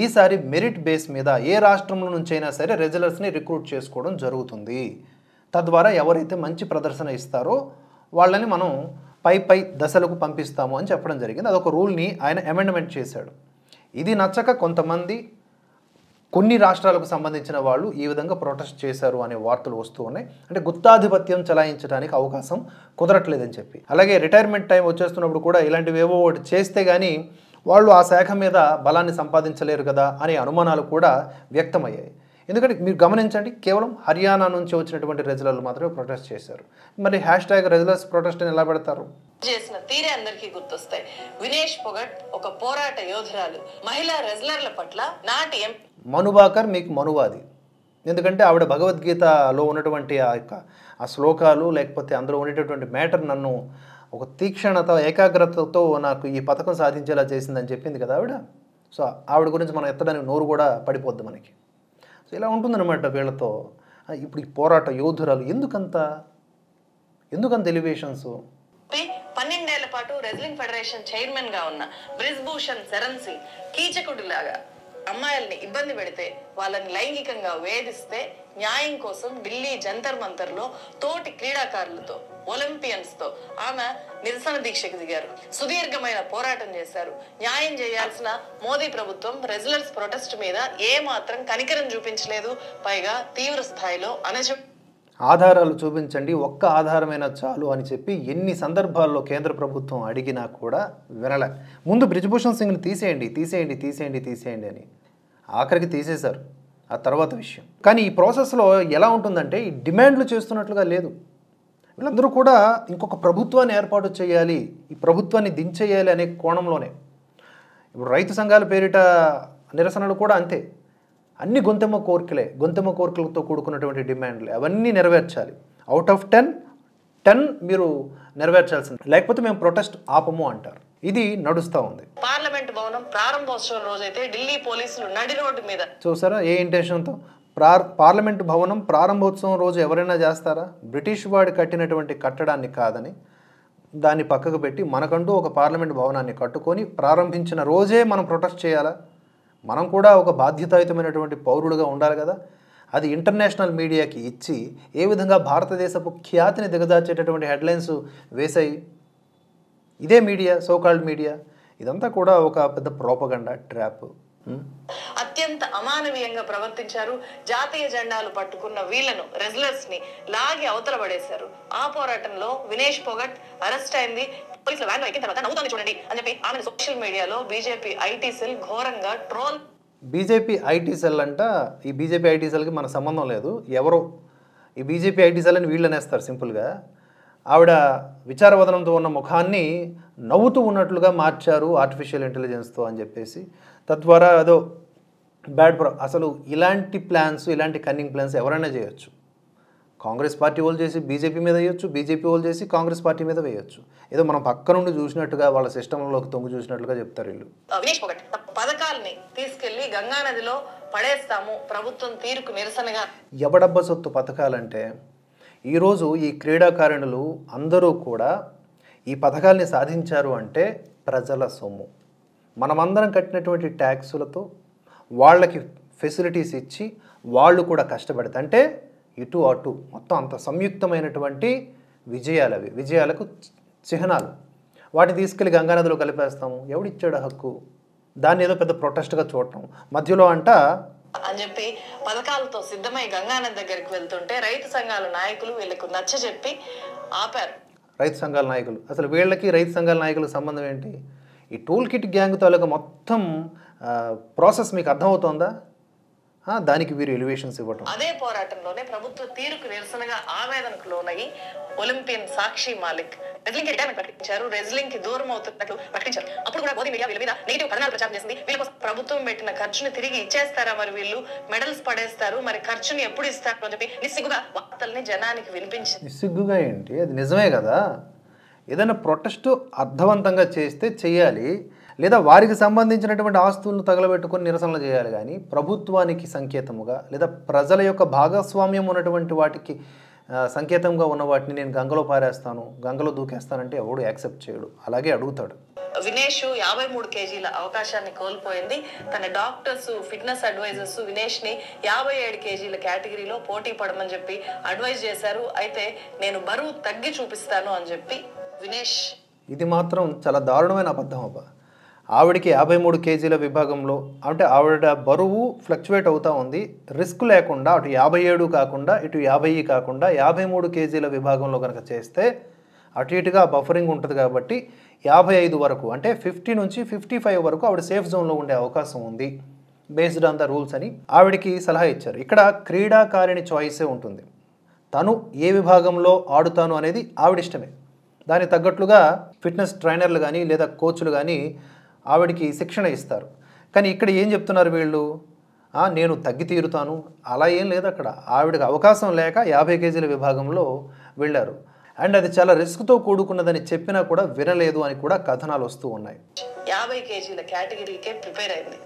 ఈసారి మెరిట్ బేస్ మీద ఏ రాష్ట్రంలో నుంచైనా సరే రెజ్లర్స్ని రిక్రూట్ చేసుకోవడం జరుగుతుంది. తద్వారా ఎవరైతే మంచి ప్రదర్శన ఇస్తారో వాళ్ళని మనం పై దశలకు పంపిస్తాము అని చెప్పడం జరిగింది. అదొక రూల్ని ఆయన అమెండ్మెంట్ చేశాడు. ఇది నచ్చక కొంతమంది కొన్ని రాష్ట్రాలకు సంబంధించిన వాళ్ళు ఈ విధంగా ప్రొటెస్ట్ చేశారు అనే వార్తలు వస్తూ ఉన్నాయి. అంటే గుత్తాధిపత్యం చలాయించడానికి అవకాశం కుదరట్లేదని చెప్పి, అలాగే రిటైర్మెంట్ టైం వచ్చేస్తున్నప్పుడు కూడా ఇలాంటివేవో ఒకటి చేస్తే కానీ వాళ్ళు ఆ శాఖ మీద బలాన్ని సంపాదించలేరు కదా అనే అనుమానాలు కూడా వ్యక్తమయ్యాయి. ఎందుకంటే మీరు గమనించండి, కేవలం హర్యానా నుంచి వచ్చినటువంటి రెజ్లర్లు మాత్రమే ప్రొటెస్ట్ చేశారు. మరి #రెజ్లర్స్ ప్రొటెస్ట్ ఎలా పెడతారు? చేసిన తీరే అందరికీ గుర్తొస్తాయి. వినేష్ పొగట్ ఒక పోరాట యోధురాలు. మహిళా రెజ్లర్ల పట్ల నాటి మనుబాకర్ మీకు మనువాది. ఎందుకంటే ఆవిడ భగవద్గీతలో ఉన్నటువంటి ఆ శ్లోకాలు లేకపోతే అందులో ఉండేటటువంటి మ్యాటర్ నన్ను ఒక తీక్షణత, ఏకాగ్రతతో నాకు ఈ పథకం సాధించేలా చేసిందని చెప్పింది కదా ఆవిడ. సో ఆవిడ గురించి మనం ఎత్తడానికి నోరు కూడా పడిపోద్ది మనకి. సో ఇలా ఉంటుందన్నమాట వీళ్ళతో. ఇప్పుడు ఈ పోరాట యోధురాలు ఎందుకంత ఎలివేషన్స్? 12 ఏళ్ల పాటు రెజ్లింగ్ ఫెడరేషన్ చైర్మన్ గా ఉన్న బ్రిజ్భూషణ్ శరణ్ సింగ్ కీచకుడిలాగా అమ్మాయిల్ని ఇబ్బంది పెడితే, వాళ్ళని లైంగికంగా వేధిస్తే న్యాయం కోసం ఢిల్లీ జంతర్ మంతర్ లో తోటి క్రీడాకారులతో, ఒలింపియన్స్ తో ఆమె నిరసన దీక్షకు దిగారు. సుదీర్ఘమైన పోరాటం చేశారు. న్యాయం చేయాల్సిన మోదీ ప్రభుత్వం రెజ్లర్స్ ప్రొటెస్ట్ మీద ఏ మాత్రం కనికరం చూపించలేదు. పైగా తీవ్ర స్థాయిలో ఆధారాలు చూపించండి, ఒక్క ఆధారమైన చాలు అని చెప్పి ఎన్ని సందర్భాల్లో కేంద్ర ప్రభుత్వం అడిగినా కూడా వినలే. ముందు బ్రిజ్భూషణ్ సింగ్ని తీసేయండి అని ఆఖరికి తీసేశారు. ఆ తర్వాత విషయం. కానీ ఈ ప్రాసెస్లో ఎలా ఉంటుందంటే ఈ డిమాండ్లు చేస్తున్నట్లుగా లేదు. వీళ్ళందరూ కూడా ఇంకొక ప్రభుత్వాన్ని ఏర్పాటు చేయాలి, ఈ ప్రభుత్వాన్ని దించేయాలి అనే కోణంలోనే. ఇప్పుడు రైతు సంఘాల పేరిట నిరసనలు కూడా అంతే. అన్ని గొంతెమ్మ కోరికలతో కూడుకున్నటువంటి డిమాండ్లు అవన్నీ నెరవేర్చాలి. అవుట్ ఆఫ్ 10 మీరు నెరవేర్చాల్సింది, లేకపోతే మేము ప్రొటెస్ట్ ఆపము అంటారు. ఇది నడుస్తూ ఉంది. పార్లమెంట్ భవనం ప్రారంభోత్సవం రోజైతే ఢిల్లీ పోలీసులు నడి రోడ్డు మీద చూసారా ఏ ఇంటెన్షన్తో. పార్లమెంట్ భవనం ప్రారంభోత్సవం రోజు ఎవరైనా చేస్తారా? బ్రిటిష్ వాడు కట్టినటువంటి కట్టడాన్ని కాదని దాన్ని పక్కకు పెట్టి మనకంటూ ఒక పార్లమెంట్ భవనాన్ని కట్టుకొని ప్రారంభించిన రోజే మనం ప్రొటెస్ట్ చేయాలా? మనం కూడా ఒక బాధ్యతాయుతమైనటువంటి పౌరులుగా ఉండాలి కదా. అది ఇంటర్నేషనల్ మీడియాకి ఇచ్చి ఏ విధంగా భారతదేశపు ఖ్యాతిని దిగజార్చేటటువంటి హెడ్లైన్స్ వేసాయి ఇదే మీడియా, సోకాల్డ్ మీడియా. ఇదంతా కూడా ఒక పెద్ద ప్రోపగండా ట్రాప్. అత్యంత అమానవీయంగా ప్రవర్తించారు. జాతీయ జెండాలు పట్టుకున్న వీళ్లను, రెజ్లర్స్ ని లాగి అవతల పడేశారు. ఆ పోరాటంలో వినేష్ పొగట్ అరెస్ట్ అయింది. పోలీసుల వ్యాన్ ఎక్కిన తర్వాత నవ్వుతోంది చూడండి అని చెప్పి ఆమె సోషల్ మీడియాలో బీజేపీ ఐటీ సెల్ ఘోరంగా ట్రోల్. బీజేపీ ఐటీ సెల్ అంట. ఈ బీజేపీ ఐటీ సెల్కి మన సంబంధం లేదు, ఎవరో ఈ బీజేపీ ఐటీ సెల్ అని వీళ్ళు అనేస్తారు సింపుల్గా. ఆవిడ విచారవదనంతో ఉన్న ముఖాన్ని నవ్వుతూ ఉన్నట్లుగా మార్చారు ఆర్టిఫిషియల్ ఇంటెలిజెన్స్తో అని చెప్పేసి, తద్వారా అదో అసలు ఇలాంటి ప్లాన్స్, ఇలాంటి కన్నింగ్ ప్లాన్స్ ఎవరైనా చేయొచ్చు. కాంగ్రెస్ పార్టీ వాళ్ళు చేసి బీజేపీ మీద వేయొచ్చు, బీజేపీ వాళ్ళు చేసి కాంగ్రెస్ పార్టీ మీద వేయొచ్చు. ఏదో మనం పక్క నుండి చూసినట్టుగా వాళ్ళ సిస్టంలోకి తొంగి చూసినట్లుగా చెప్తారు వీళ్ళు. వినేష్ పొగట్ పథకాల్ని తీసుకెళ్లి గంగా నదిలో పడేస్తాము ప్రభుత్వం తీరుకు నిరసనగా. ఎవడబ్బ సొత్తు పథకాలంటే ఈరోజు ఈ క్రీడాకారిణులు అందరూ కూడా ఈ పథకాల్ని సాధించారు అంటే ప్రజల సొమ్ము. మనమందరం కట్టినటువంటి ట్యాక్సులతో వాళ్ళకి ఫెసిలిటీస్ ఇచ్చి వాళ్ళు కూడా కష్టపడితే అంటే ఇటు అటు మొత్తం అంత సంయుక్తమైనటువంటి విజయాలు, అవి విజయాలకు చిహ్నాలు. వాటిని తీసుకెళ్ళి గంగానదిలో కలిపేస్తాము. ఎవడిచ్చాడు హక్కు? దాన్ని ఏదో పెద్ద ప్రొటెస్ట్గా చూడటం మధ్యలో అంట అని చెప్పి పథకాలతో సిద్ధమై గంగానది దగ్గరికి వెళ్తుంటే రైతు సంఘాల నాయకులు వీళ్ళకు నచ్చ చెప్పి ఆపారు. రైతు సంఘాల నాయకులు, అసలు వీళ్ళకి రైతు సంఘాల నాయకులకు సంబంధం ఏంటి? ఈ టూల్ కిట్ గ్యాంగ్ తాలూకా మొత్తం ప్రాసెస్ మీకు అర్థమవుతోందా? దానికి వీరు ఎలివేషన్స్ ఇవ్వటం. అదే పోరాటంలోనే ప్రభుత్వ తీరుకు నిరసనగా ఆవేదనకు లోనయ్యి ఒలింపియన్ సాక్షి మాలిక్ రెజ్లింగ్ కి రిటైర్మెంట్ ప్రకటించారు. రెజ్లింగ్ కి దూరం అవుతున్నట్లు ప్రకటించారు. అప్పుడు కూడా మోదీ మీడియా వీళ్ళ మీద నెగిటివ్ కథనాలు ప్రచారం చేసింది. వీళ్ళ కోసం ప్రభుత్వం పెట్టిన ఖర్చుని తిరిగి ఇచ్చేస్తారా, మరి వీళ్ళు మెడల్స్ పడేస్తారు, మరి ఖర్చుని ఎప్పుడు ఇస్తారు అని చెప్పి నిస్సిగ్గుగా వార్తల్ని జనానికి వినిపించింది. నిస్సిగ్గుగా ఏంటి? అది నిజమే కదా. ఏదైనా ప్రొటెస్ట్ అర్థవంతంగా చేస్తే చేయాలి, లేదా వారికి సంబంధించినటువంటి ఆస్తులను తగలబెట్టుకొని నిరసనలు చేయాలి. కానీ ప్రభుత్వానికి సంకేతముగా లేదా ప్రజల యొక్క భాగస్వామ్యం ఉన్నటువంటి వాటికి సంకేతంగా ఉన్న వాటిని నేను గంగలో పారేస్తాను, గంగలో దూకేస్తానంటే ఎవడు యాక్సెప్ట్ చేయడు, అలాగే అడుగుతాడు. వినేష్ 53 కేజీల అవకాశాన్ని కోల్పోయింది. తన డాక్టర్స్, ఫిట్నెస్ అడ్వైజర్స్ వినేష్ ని 57 కేజీల కేటగిరీలో పోటీ పడమని చెప్పి అడ్వైజ్ చేశారు. అయితే నేను బరువు తగ్గి చూపిస్తాను అని చెప్పి వినేష్. ఇది మాత్రం చాలా దారుణమైన అబద్ధం అబ్బా. ఆవిడికి 53 కేజీల విభాగంలో అంటే ఆవిడ బరువు ఫ్లక్చువేట్ అవుతూ ఉంది. రిస్క్ లేకుండా అటు 57 కాకుండా ఇటు 50 కాకుండా 53 కేజీల విభాగంలో కనుక చేస్తే అటు ఇటుగా బఫరింగ్ ఉంటుంది కాబట్టి 55 వరకు అంటే 50 నుంచి 55 వరకు ఆవిడ సేఫ్ జోన్లో ఉండే అవకాశం ఉంది బేస్డ్ ఆన్ ద రూల్స్ అని ఆవిడికి సలహా ఇచ్చారు. ఇక్కడ క్రీడాకారిణి చాయిసే ఉంటుంది. తను ఏ విభాగంలో ఆడుతాను అనేది ఆవిడిష్టమే. దానికి తగ్గట్లుగా ఫిట్నెస్ ట్రైనర్లు కానీ లేదా కోచ్లు కానీ ఆవిడికి శిక్షణ ఇస్తారు. కానీ ఇక్కడ ఏం చెప్తున్నారు వీళ్ళు, నేను తగ్గి తీరుతాను, అలా ఏం లేదు. అక్కడ ఆవిడకి అవకాశం లేక 50 కేజీల విభాగంలో వెళ్ళారు. అండ్ అది చాలా రిస్క్తో కూడుకున్నదని చెప్పినా కూడా వినలేదు అని కూడా కథనాలు వస్తూ ఉన్నాయి. 50 కేజీల కేటగిరీకే ప్రిపేర్ అయింది.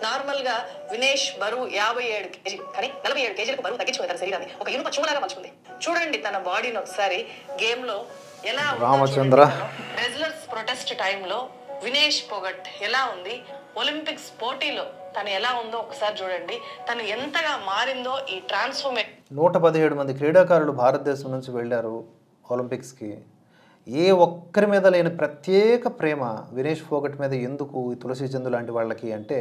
నార్మల్ గా వినేష్ బరువు 57 కేజీలు, కానీ 47 కేజీలకు బరువు తగ్గించుకుంది. తన శరీరాన్ని ఒక ఇనుప చుమ్మలాగా మలుచుకుంది. చూడండి తన బాడీని ఒకసారి గేమ్ లో ఎలా రామచంద్ర. రెజ్లర్స్ ప్రొటెస్ట్ టైంలో వినేష్ పొగట్ ఎలా ఉంది, ఒలింపిక్స్ పోటీలో తను ఎలా ఉందో ఒకసారి చూడండి. తను ఎంతగా మారిందో ఈ ట్రాన్స్ఫర్మేషన్. 117 మంది క్రీడాకారులు భారతదేశం నుంచి వెళ్ళారు ఒలింపిక్స్కి. ఏ ఒక్కరి మీద లేని ప్రత్యేక ప్రేమ వినేష్ ఫోగట్ మీద ఎందుకు ఈ తులసి చందు లాంటి వాళ్ళకి అంటే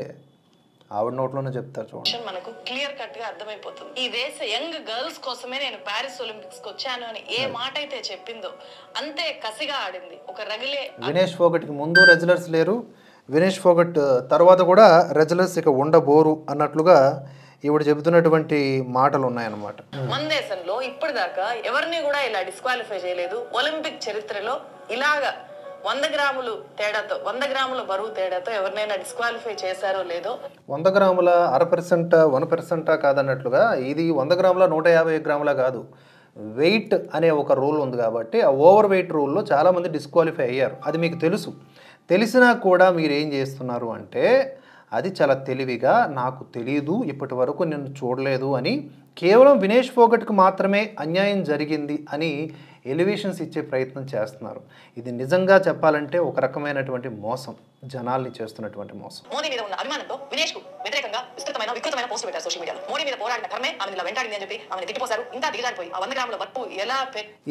ఆవిడ నోట్లోనే చెప్తారు. చూడండి, మనకు క్లియర్ కట్ గా అర్థమైపోతుంది. ఈ దేశ యంగ్ గర్ల్స్ కోసమే నేను ప్యారిస్ ఒలింపిక్స్ కి వచ్చాను అని ఏ మాట అయితే చెప్పిందో అంతే కసిగా ఆడింది. ఒక రగిలే వినేష్ ఫోగట్కి ముందు రెజ్లర్స్ లేరు, వినేష్ ఫోగట్ తర్వాత కూడా రెజ్లర్స్ ఇక ఉండబోరు అన్నట్లుగా ఈవిడ చెబుతున్నటువంటి మాటలు ఉన్నాయన్నమాట. మన దేశంలో ఇప్పటిదాకా ఎవరిని కూడా ఇలా డిస్క్వాలిఫై చేయలేదు. ఒలింపిక్ చరిత్రలో ఇలాగా 100 గ్రాములు తేడాతో 100 గ్రాముల బరువు తేడాతో ఎవరినైనా డిస్క్వాలిఫై చేశారో లేదో. 100 గ్రాముల 0.5% 1% కాదన్నట్లుగా ఇది 100 గ్రాముల 150 గ్రాముల కాదు. వెయిట్ అనే ఒక రూల్ ఉంది కాబట్టి ఆ ఓవర్ వెయిట్ రూల్లో చాలామంది డిస్క్వాలిఫై అయ్యారు. అది మీకు తెలుసు. తెలిసినా కూడా మీరు ఏం చేస్తున్నారు అంటే అది చాలా తెలివిగా నాకు తెలియదు, ఇప్పటి వరకు నేను చూడలేదు అని కేవలం వినేష్ ఫోగట్కి మాత్రమే అన్యాయం జరిగింది అని ఎలివేషన్స్ ఇచ్చే ప్రయత్నం చేస్తున్నారు. ఇది నిజంగా చెప్పాలంటే ఒక రకమైనటువంటి మోసం, జనాల్ని చేస్తున్నటువంటి మోసం. మోదీ మీద ఉన్న అభిమానంతో వినేష్ కు వ్యతిరేకంగా వికృతమైన పోస్టులు పెట్టారు సోషల్ మీడియాలో. మోదీ మీద పోరాడిన కర్మే ఆమె ఇలా వెంటాడింది అని చెప్పి ఆమెను తిట్టిపోశారు. ఇంకా దిగజారిపోయి ఆ 100 గ్రాముల బరువు ఎలా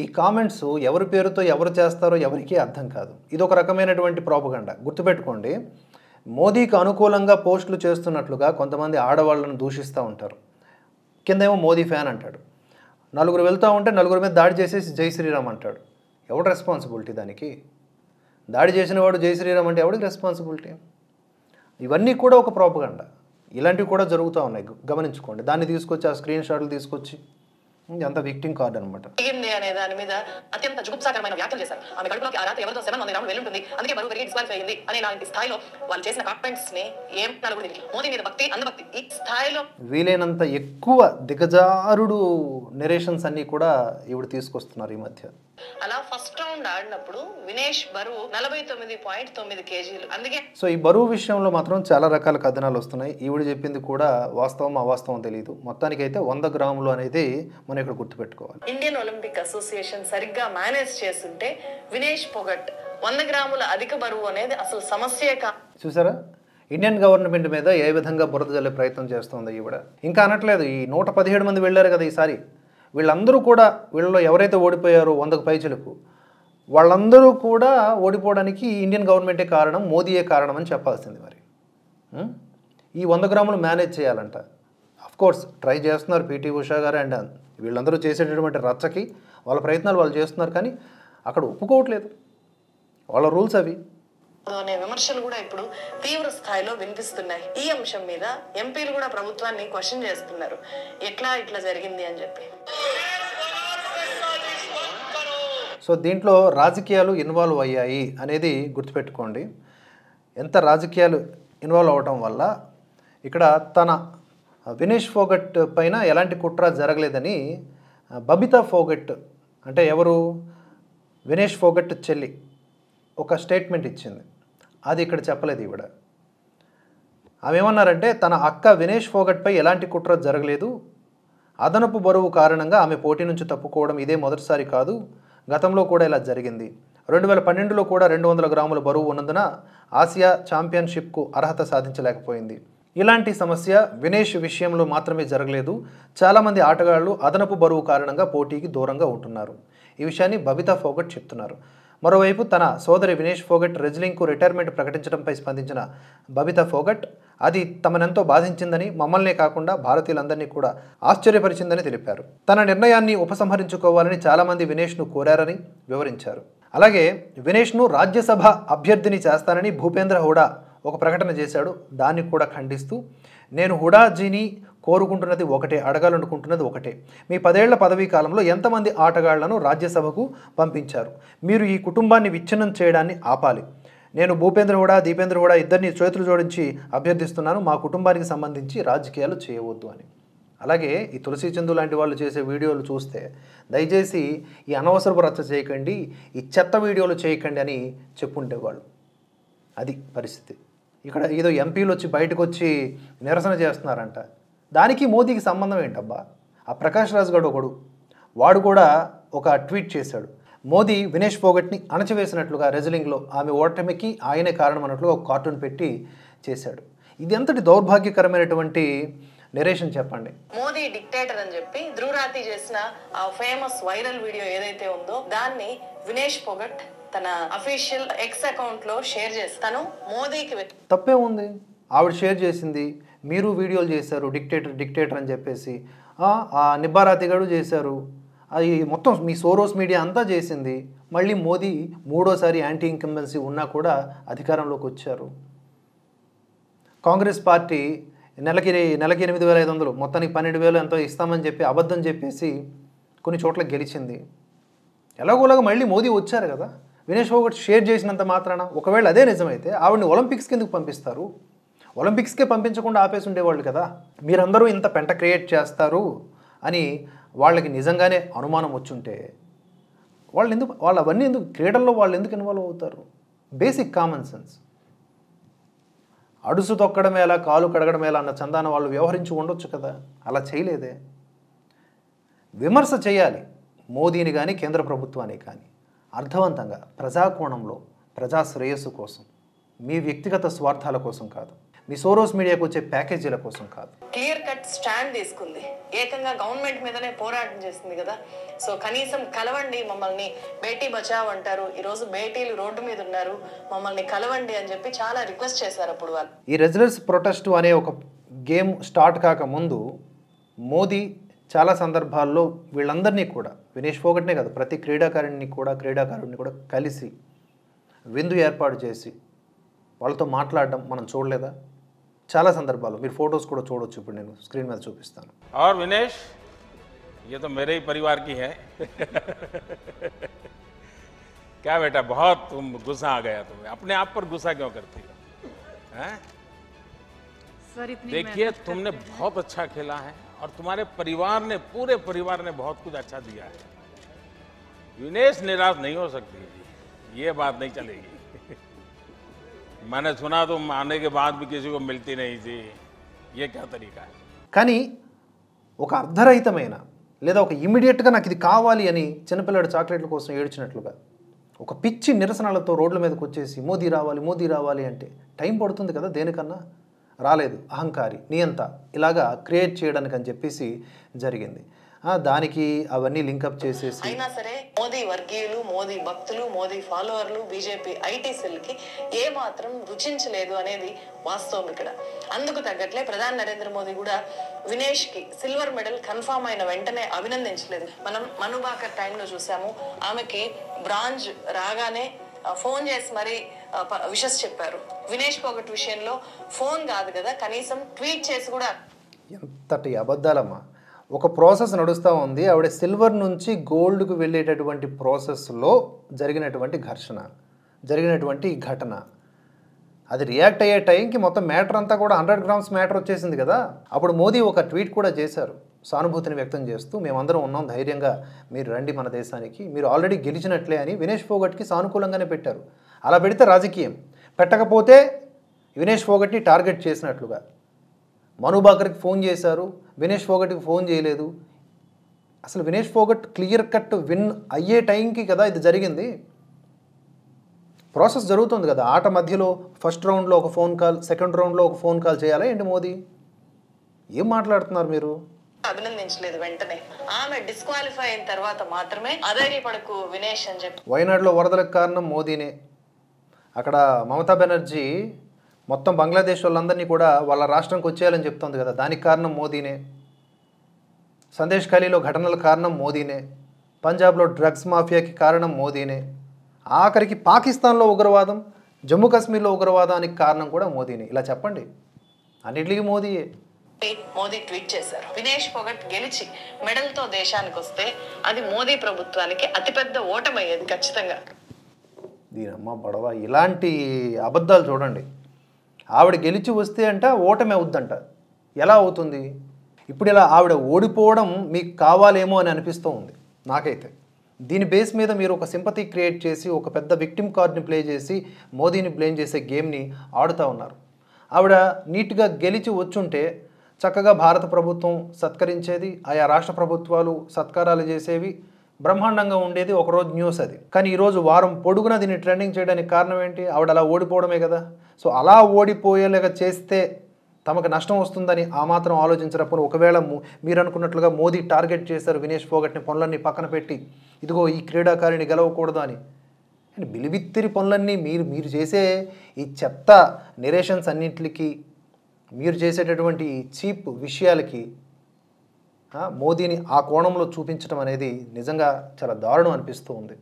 ఈ కామెంట్స్ ఎవరి పేరుతో ఎవరు చేస్తారో ఎవరికీ అర్థం కాదు. ఇది ఒక రకమైనటువంటి ప్రోపగండా. గుర్తుపెట్టుకోండి, మోదీకి అనుకూలంగా పోస్టులు చేస్తున్నట్లుగా కొంతమంది ఆడవాళ్ళను దూషిస్తూ ఉంటారు. కిందేమో మోదీ ఫ్యాన్ అంటాడు, నలుగురు వెళ్తూ ఉంటే నలుగురి మీద దాడి చేసేసి జై శ్రీరామ్ అంటాడు. ఎవడు రెస్పాన్సిబిలిటీ దానికి? దాడి చేసిన వాడు జై శ్రీరామ్ అంటే ఎవడికి రెస్పాన్సిబిలిటీ? ఇవన్నీ కూడా ఒక ప్రోపగండా. ఇలాంటివి కూడా జరుగుతూ ఉన్నాయి, గమనించుకోండి. దాన్ని తీసుకొచ్చి ఆ స్క్రీన్ షాట్లు తీసుకొచ్చి అంత విక్టిమ్ కార్డ్ అనమాట. అనే దాని మీద అత్యంత జుగుప్సాకరమైన వ్యాఖ్యలు చేశారు. ఆమె కడుపులోకి ఆ రాత్రి ఎవరితో 700 గ్రాములు వెళ్ళుంటుంది, అందుకే బరువు పెరిగి డిస్క్వాలిఫై అయింది అనే లాంటి స్థాయిలో వాళ్ళు చేసిన కామెంట్స్ ని ఏం నలుగురు మోదీ మీద భక్తి అందభక్తి ఈ స్థాయిలో వీలైనంత ఎక్కువ దిగజారుడు నెరేషన్స్ అన్ని కూడా ఇవిడ తీసుకొస్తున్నారు ఈ మధ్య. అలా ఫస్ట్ రౌండ్ ఆడినప్పుడు వినేష్ బరువు 49.9 kgs. అందుకే సో ఈ బరువు విషయంలో మాత్రం చాలా రకాల కథనాలు వస్తున్నాయి. ఈవిడ చెప్పింది కూడా వాస్తవం అవాస్తవం తెలియదు. మొత్తానికైతే 100 గ్రాములు అనేది మనం ఇక్కడ గుర్తుపెట్టుకోవాలి. ఇండియన్ ఒలింపిక్ అసోసియేషన్ సరిగ్గా మేనేజ్ చేస్తుంటే వినేష్ పొగట్ 100 గ్రాముల అధిక బరువు అనేది అసలు సమస్యే కాదు. చూసారా, ఇండియన్ గవర్నమెంట్ మీద ఏ విధంగా బురద జల్లే ప్రయత్నం చేస్తుంది ఈవిడ. ఇంకా అనట్లేదు, ఈ 117 మంది వెళ్ళారు కదా ఈసారి, వీళ్ళందరూ కూడా, వీళ్ళలో ఎవరైతే ఓడిపోయారో 100కు పైచిలకు, వాళ్ళందరూ కూడా ఓడిపోవడానికి ఇండియన్ గవర్నమెంటే కారణం, మోదీయే కారణం అని చెప్పాల్సింది. మరి ఈ 100 గ్రాములు మేనేజ్ చేయాలంట. కోర్స్ ట్రై చేస్తున్నారు పీటీ ఉషా గారు అండ్ వీళ్ళందరూ చేసేటటువంటి రచ్చకి వాళ్ళ ప్రయత్నాలు వాళ్ళు చేస్తున్నారు, కానీ అక్కడ ఒప్పుకోవట్లేదు, వాళ్ళ రూల్స్ అవి అనే విమర్శలు కూడా ఇప్పుడు తీవ్ర స్థాయిలో వినిపిస్తున్నాయి. ఈ అంశం మీద ఎంపీలు కూడా ప్రభుత్వాన్ని క్వశ్చన్ చేస్తున్నారు, ఇట్లా జరిగింది అని చెప్పి. సో దీంట్లో రాజకీయాలు ఇన్వాల్వ్ అయ్యాయి అనేది గుర్తుపెట్టుకోండి. ఎంత రాజకీయాలు ఇన్వాల్వ్ అవ్వటం వల్ల ఇక్కడ తన వినేష్ ఫోగట్ పైన ఎలాంటి కుట్ర జరగలేదని బబితా ఫోగట్, అంటే ఎవరు, వినేష్ ఫోగట్ చెల్లి, ఒక స్టేట్మెంట్ ఇచ్చింది. అది ఇక్కడ చెప్పలేదు ఈవిడ. ఆమె ఏమన్నారంటే, తన అక్క వినేష్ ఫోగట్పై ఎలాంటి కుట్ర జరగలేదు, అదనపు బరువు కారణంగా ఆమె పోటీ నుంచి తప్పుకోవడం ఇదే మొదటిసారి కాదు, గతంలో కూడా ఇలా జరిగింది. 2012లో కూడా 200 గ్రాముల బరువు ఉన్నందున ఆసియా ఛాంపియన్షిప్కు అర్హత సాధించలేకపోయింది. ఇలాంటి సమస్య వినేష్ విషయంలో మాత్రమే జరగలేదు, చాలామంది ఆటగాళ్లు అదనపు బరువు కారణంగా పోటీకి దూరంగా ఉంటున్నారు. ఈ విషయాన్ని బబితా ఫోగట్ చెప్తున్నారు. మరోవైపు తన సోదరి వినేష్ ఫోగట్ రెజ్లింగ్కు రిటైర్మెంట్ ప్రకటించడంపై స్పందించిన బబితా ఫోగట్, అది తమనెంతో బాధించిందని, మమ్మల్నే కాకుండా భారతీయులందరినీ కూడా ఆశ్చర్యపరిచిందని తెలిపారు. తన నిర్ణయాన్ని ఉపసంహరించుకోవాలని చాలామంది వినేష్ను కోరారని వివరించారు. అలాగే వినేష్ను రాజ్యసభ అభ్యర్థిని చేస్తానని భూపేంద్ర హుడా ఒక ప్రకటన చేశాడు. దాన్ని కూడా ఖండిస్తూ, నేను హుడాజీని కోరుకుంటున్నది ఒకటే, అడగాలనుకుంటున్నది ఒకటే, మీ 10 ఏళ్ల పదవీ కాలంలో ఎంతమంది ఆటగాళ్లను రాజ్యసభకు పంపించారు? మీరు ఈ కుటుంబాన్ని విచ్ఛిన్నం చేయడాన్ని ఆపాలి. నేను భూపేంద్ర హుడా, దీపేంద్ర హుడా ఇద్దరిని చేతులు జోడించి అభ్యర్థిస్తున్నాను, మా కుటుంబానికి సంబంధించి రాజకీయాలు చేయవద్దు అని. అలాగే ఈ తులసి చందు లాంటి వాళ్ళు చేసే వీడియోలు చూస్తే దయచేసి ఈ అనవసరపు రచ్చ చేయకండి, ఈ చెత్త వీడియోలు చేయకండి అని చెప్పుండేవాళ్ళు. అది పరిస్థితి. ఇక్కడ ఏదో ఎంపీలు వచ్చి బయటకు వచ్చి నిరసన చేస్తున్నారంట, దానికి మోదీకి సంబంధం ఏంటబ్బా? ఆ ప్రకాష్ రాజ్ గడు ఒకడు, వాడు కూడా ఒక ట్వీట్ చేశాడు, మోదీ వినేష్ ఫోగట్ని అణచివేసినట్లుగా రెజ్లింగ్లో ఆమె ఓటమికి ఆయనే కారణం అన్నట్లుగా ఒక కార్టూన్ పెట్టి చేశాడు. ఇది ఎంతటి దౌర్భాగ్యకరమైనటువంటి నెరేషన్ చెప్పండి. మోదీ డిక్టేటర్ అని చెప్పి ధ్రువరాతి చేసిన ఆ ఫేమస్ వైరల్ వీడియో ఏదైతే ఉందో దాన్ని వినేష్ ఫోగట్ తన అఫీషియల్ ఎక్స్ అకౌంట్ లో షేర్ చేస్తాను. మోదీకి తప్పే ఉంది, ఆవిడ షేర్ చేసింది, మీరు వీడియోలు చేశారు డిక్టేటర్ అని చెప్పేసి, ఆ నిబ్బారాతి గడు చేశారు, అది మొత్తం మీ సోరోస్ మీడియా అంతా చేసింది. మళ్ళీ మోదీ 3వ యాంటీ ఇన్కంబెన్సీ ఉన్నా కూడా అధికారంలోకి వచ్చారు. కాంగ్రెస్ పార్టీ నెలకి 8,500, మొత్తానికి 12,000 ఎంతో ఇస్తామని చెప్పి అబద్ధం చెప్పేసి కొన్ని చోట్ల గెలిచింది. ఎలాగోలాగా మళ్ళీ మోదీ వచ్చారు కదా. వినేష్ ఫోగట్ షేర్ చేసినంత మాత్రాన, ఒకవేళ అదే నిజమైతే ఆవిడని ఒలింపిక్స్కి ఎందుకు పంపిస్తారు? ఒలింపిక్స్కే పంపించకుండా ఆపేసి ఉండేవాళ్ళు కదా. మీరందరూ ఇంత పెంట క్రియేట్ చేస్తారు అని వాళ్ళకి నిజంగానే అనుమానం వచ్చుంటే వాళ్ళు అవన్నీ ఎందుకు, క్రీడల్లో వాళ్ళు ఎందుకు ఇన్వాల్వ్ అవుతారు? Basic common sense. అడుసు తొక్కడం ఎలా, కాలు కడగడం ఎలా అన్న చందాన వాళ్ళు వ్యవహరించి ఉండొచ్చు కదా, అలా చేయలేదే. విమర్శ చేయాలి మోదీని కానీ కేంద్ర ప్రభుత్వాన్ని కానీ, అర్థవంతంగా ప్రజాకోణంలో, ప్రజా శ్రేయస్సు కోసం, మీ వ్యక్తిగత స్వార్థాల కోసం కాదు, మీ సోరోస్ మీడియాకు వచ్చే ప్యాకేజీల కోసం కాదు. క్లియర్ కట్ స్టాండ్ తీసుకుంది, ఏకంగా గవర్నమెంట్ మీదనే పోరాటం చేస్తుంది కదా. సో కనీసం కలవండి మమ్మల్ని, బేటీ బచావ్ అంటారు, ఈరోజు బేటీలు రోడ్డు మీద ఉన్నారు, మమ్మల్ని కలవండి అని చెప్పి చాలా రిక్వెస్ట్ చేశారు. అప్పుడు వాళ్ళు ఈ రెజ్లర్స్ ప్రొటెస్ట్ అనే ఒక గేమ్ స్టార్ట్ కాకముందు మోదీ చాలా సందర్భాల్లో వీళ్ళందరినీ కూడా, వినేష్ ఫోగట్నే కాదు, ప్రతి క్రీడాకారుడిని కూడా కలిసి విందు ఏర్పాటు చేసి వాళ్ళతో మాట్లాడడం మనం చూడలేదా? చాలా సందర్భాల్లో మీరు ఫొటోస్ కూడా చూడొచ్చు, ఇప్పుడు నేను స్క్రీన్ మీద చూపిస్తాను. और विनेश ये तो मेरे ही परिवार की है क्या बेटा बहुत तुम गुस्सा आ गया तुम्हें, अपने आप पर गुस्सा क्यों करती हो हैं? सर इतनी देखिए तुमने बहुत अच्छा खेला है और तुम्हारे परिवार ने, पूरे परिवार ने बहुत कुछ अच्छा दिया है. विनेश निराश नहीं हो सकती जी, ये बात नहीं चलेगी. मैंने सुना तुम आने के बाद भी किसी को मिलती नहीं थी, ये क्या तरीका है? కానీ ఒక అర్ధరహితమైన లేదా ఒక ఇమీడియట్గా నాకు ఇది కావాలి అని చిన్నపిల్లడు చాక్లెట్ల కోసం ఏడ్చినట్లుగా ఒక పిచ్చి నిరసనలతో రోడ్ల మీదకి వచ్చేసి మోదీ రావాలి మోదీ రావాలి అంటే టైం పడుతుంది కదా, దేనికన్నా రాలేదు, అహంకారి నియంత ఇలాగా క్రియేట్ చేయడానికి అని చెప్పేసి జరిగింది. దానికి అవన్నీ లింకప్ చేసేసి అయినా సరే మోదీ వర్గీయులు, మోదీ భక్తులు, మోదీ ఫాలోవర్లు, బీజేపీ ఐటీ సెల్కి ఏ మాత్రం రుచించలేదు అనేది వాస్తవం ఇక్కడ. అందుకు తగ్గట్లే ప్రధాని నరేంద్ర మోదీ కూడా వినేష్ కి సిల్వర్ మెడల్ కన్ఫామ్ అయిన వెంటనే అభినందించలేదు. మనం మనుబాకర్ టైంలో చూసాము, ఆమెకి బ్రాంజ్ రాగానే ఫోన్ చేసి మరి విషస్ చెప్పారు. వినేష్ పోగట్ విషయంలో ఫోన్ కాదు కదా, కనీసం ట్వీట్ చేసి కూడా. ఎంతటి అబద్ధాలమ్మా. ఒక ప్రాసెస్ నడుస్తూ ఉంది, ఆవిడ సిల్వర్ నుంచి గోల్డ్కు వెళ్ళేటటువంటి ప్రాసెస్లో జరిగినటువంటి ఘర్షణ, జరిగినటువంటి ఘటన, అది రియాక్ట్ అయ్యే టైంకి మొత్తం మ్యాటర్ అంతా కూడా 100 grams మ్యాటర్ వచ్చేసింది కదా. అప్పుడు మోదీ ఒక ట్వీట్ కూడా చేశారు, సానుభూతిని వ్యక్తం చేస్తూ మేమందరం ఉన్నాం ధైర్యంగా, మీరు రండి మన దేశానికి, మీరు ఆల్రెడీ గెలిచినట్లే అని వినేష్ ఫోగట్కి సానుకూలంగానే పెట్టారు. అలా పెడితే రాజకీయం, పెట్టకపోతే వినేష్ ఫోగట్ని టార్గెట్ చేసినట్లుగా. మనుబాకర్కి ఫోన్ చేశారు, వినేష్ ఫోగట్కి ఫోన్ చేయలేదు. అసలు Vinesh Phogat clear cut win అయ్యే టైంకి కదా ఇది జరిగింది. ప్రాసెస్ జరుగుతుంది కదా, ఆట మధ్యలో ఫస్ట్ రౌండ్లో ఒక ఫోన్ కాల్, సెకండ్ రౌండ్లో ఒక ఫోన్ కాల్ చేయాలా ఏంటి మోదీ? ఏం మాట్లాడుతున్నారు మీరు? అభినందించలేదు వెంటనే. ఆమె డిస్క్వాలిఫై అయిన తర్వాత మాత్రమే అధైర్యపడకు వినేష్ అని చెప్పి. వయనాడులో వరదలకు కారణం మోదీనే. అక్కడ మమతా బెనర్జీ మొత్తం బంగ్లాదేశ్ వాళ్ళందరినీ కూడా వాళ్ళ రాష్ట్రంకి వచ్చేయాలని చెప్తుంది కదా, దానికి కారణం మోదీనే. సందేశ్ ఖాళీలో ఘటనల కారణం మోదీనే. పంజాబ్లో డ్రగ్స్ మాఫియాకి కారణం మోదీనే. ఆఖరికి పాకిస్తాన్లో ఉగ్రవాదం, జమ్మూ కాశ్మీర్లో ఉగ్రవాదానికి కారణం కూడా మోదీనే. ఇలా చెప్పండి, అన్నిటికీ మోదీయే. మోదీ ట్వీట్ చేశారు, వినేష్ పోగట్ గెలిచి మెడల్ తో దేశానికి వస్తే అది మోదీ ప్రభుత్వానికి అతిపెద్ద ఓటమయ్యేది ఖచ్చితంగా. దీనమ్మ బడవ, ఇలాంటి అబద్ధాలు చూడండి. ఆవిడ గెలిచి వస్తే అంట ఓటమి అవుద్దంట. ఎలా అవుతుంది? ఇప్పుడు ఇలా ఆవిడ ఓడిపోవడం మీకు కావాలేమో అని అనిపిస్తూ ఉంది నాకైతే. దీని బేస్ మీద మీరు ఒక సింపతి క్రియేట్ చేసి ఒక పెద్ద విక్టిమ్ కార్డ్ని ప్లే చేసి మోదీని బ్లేమ్ చేసే గేమ్ని ఆడుతూ ఉన్నారు. ఆవిడ నీట్గా గెలిచి వచ్చుంటే చక్కగా భారత ప్రభుత్వం సత్కరించేది, ఆయా రాష్ట్ర ప్రభుత్వాలు సత్కారాలు చేసేవి, బ్రహ్మాండంగా ఉండేది, ఒకరోజు న్యూస్ అది. కానీ ఈరోజు వారం పొడుగునా దీన్ని ట్రెండింగ్ చేయడానికి కారణం ఏంటి? ఆవిడ అలా ఓడిపోవడమే కదా. సో అలా ఓడిపోయేలాగా చేస్తే తమకు నష్టం వస్తుందని ఆ మాత్రం ఆలోచించినప్పుడు, ఒకవేళ మీరు అనుకున్నట్లుగా మోదీ టార్గెట్ చేశారు వినేష్ ఫోగట్ని, పనులన్నీ పక్కన పెట్టి ఇదిగో ఈ క్రీడాకారిని గెలవకూడదు అని. అండ్ బిలిబిత్తిరి పనులన్నీ మీరు చేసే ఈ చెత్త నెరేషన్స్ అన్నింటికి, మీరు చేసేటటువంటి చీప్ విషయాలకి మోదీని ఆ కోణంలో చూపించడం అనేది నిజంగా చాలా దారుణం అనిపిస్తూ ఉంది.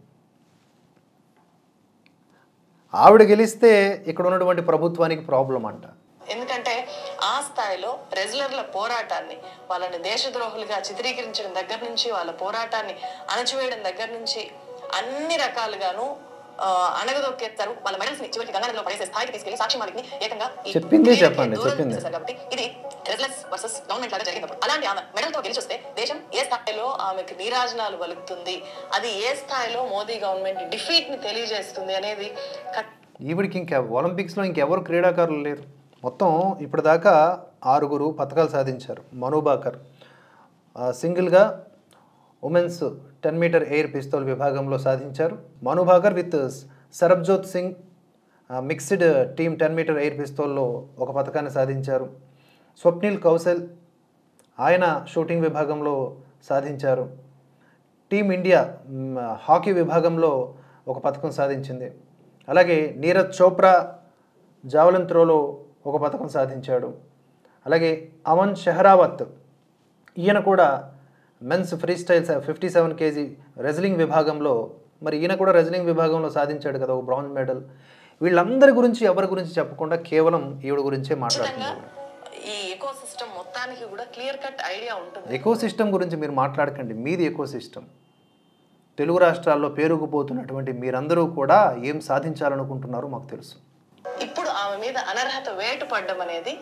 ఆవిడ గెలిస్తే ఇక్కడ ఉన్నటువంటి ప్రభుత్వానికి ప్రాబ్లం అంట. ఎందుకంటే ఆ స్థాయిలో రెజ్లర్ల పోరాటాన్ని, వాళ్ళని దేశద్రోహులుగా చిత్రీకరించడం దగ్గర నుంచి, వాళ్ళ పోరాటాన్ని అణచివేయడం దగ్గర నుంచి అన్ని రకాలుగాను అణగదొక్కేస్తారు. వాళ్ళ మెడల్స్ ని చివరికి గంగానదిలో పడేసే స్థాయికి తీసుకెళ్లి సాక్షి మాలిక్ని ఏకంగా చెప్పింది కాబట్టి ఇది రెజ్లర్స్ వర్సెస్ గవర్నమెంట్ లాగా జరిగినప్పుడు అలాంటి ఆమె మెడల్ తో గెలిచొస్తే దేశం ఏ స్థాయిలో ఆమెకు నీరాజనాలు వలుకుతుంది, అది ఏ స్థాయిలో మోదీ గవర్నమెంట్ డిఫీట్ ని తెలియజేస్తుంది అనేది. ఈవిడికి ఇంకా ఒలింపిక్స్లో ఇంకెవరు క్రీడాకారులు లేరు. మొత్తం ఇప్పటిదాకా 6 పథకాలు సాధించారు. మనుబాకర్ సింగిల్గా ఉమెన్స్ 10 మీటర్ ఎయిర్ పిస్తోల్ విభాగంలో సాధించారు. Manu Bhaker with Sarabjot Singh mixed team 10 metre air పిస్తోల్లో ఒక పథకాన్ని సాధించారు. స్వప్నిల్ కౌశల్ ఆయన షూటింగ్ విభాగంలో సాధించారు. టీమిండియా హాకీ విభాగంలో ఒక పథకం సాధించింది. అలాగే నీరజ్ చోప్రా జావలిన్ త్రోలో ఒక పథకం సాధించాడు. అలాగే అమన్ షెహరావత్ ఈయన కూడా men's free style 57 kg wrestling విభాగంలో, మరి ఈయన కూడా రెజ్లింగ్ విభాగంలో సాధించాడు కదా ఒక బ్రాంజ్ మెడల్. వీళ్ళందరి గురించి ఎవరి గురించి చెప్పకుండా కేవలం ఈవిడ గురించే మాట్లాడుతున్నారు. ఎకో సిస్టమ్ మొత్తానికి కూడా క్లియర్ కట్ ఐడియా ఉంటుంది. ఎకో సిస్టమ్ గురించి మీరు మాట్లాడకండి. మీది ఎకో సిస్టమ్. తెలుగు రాష్ట్రాల్లో పేరుకుపోతున్నటువంటి మీరందరూ కూడా ఏం సాధించాలనుకుంటున్నారో మాకు తెలుసు. ఇప్పుడు ఆమె మీద అనర్హత వేటు పడ్డం అనేది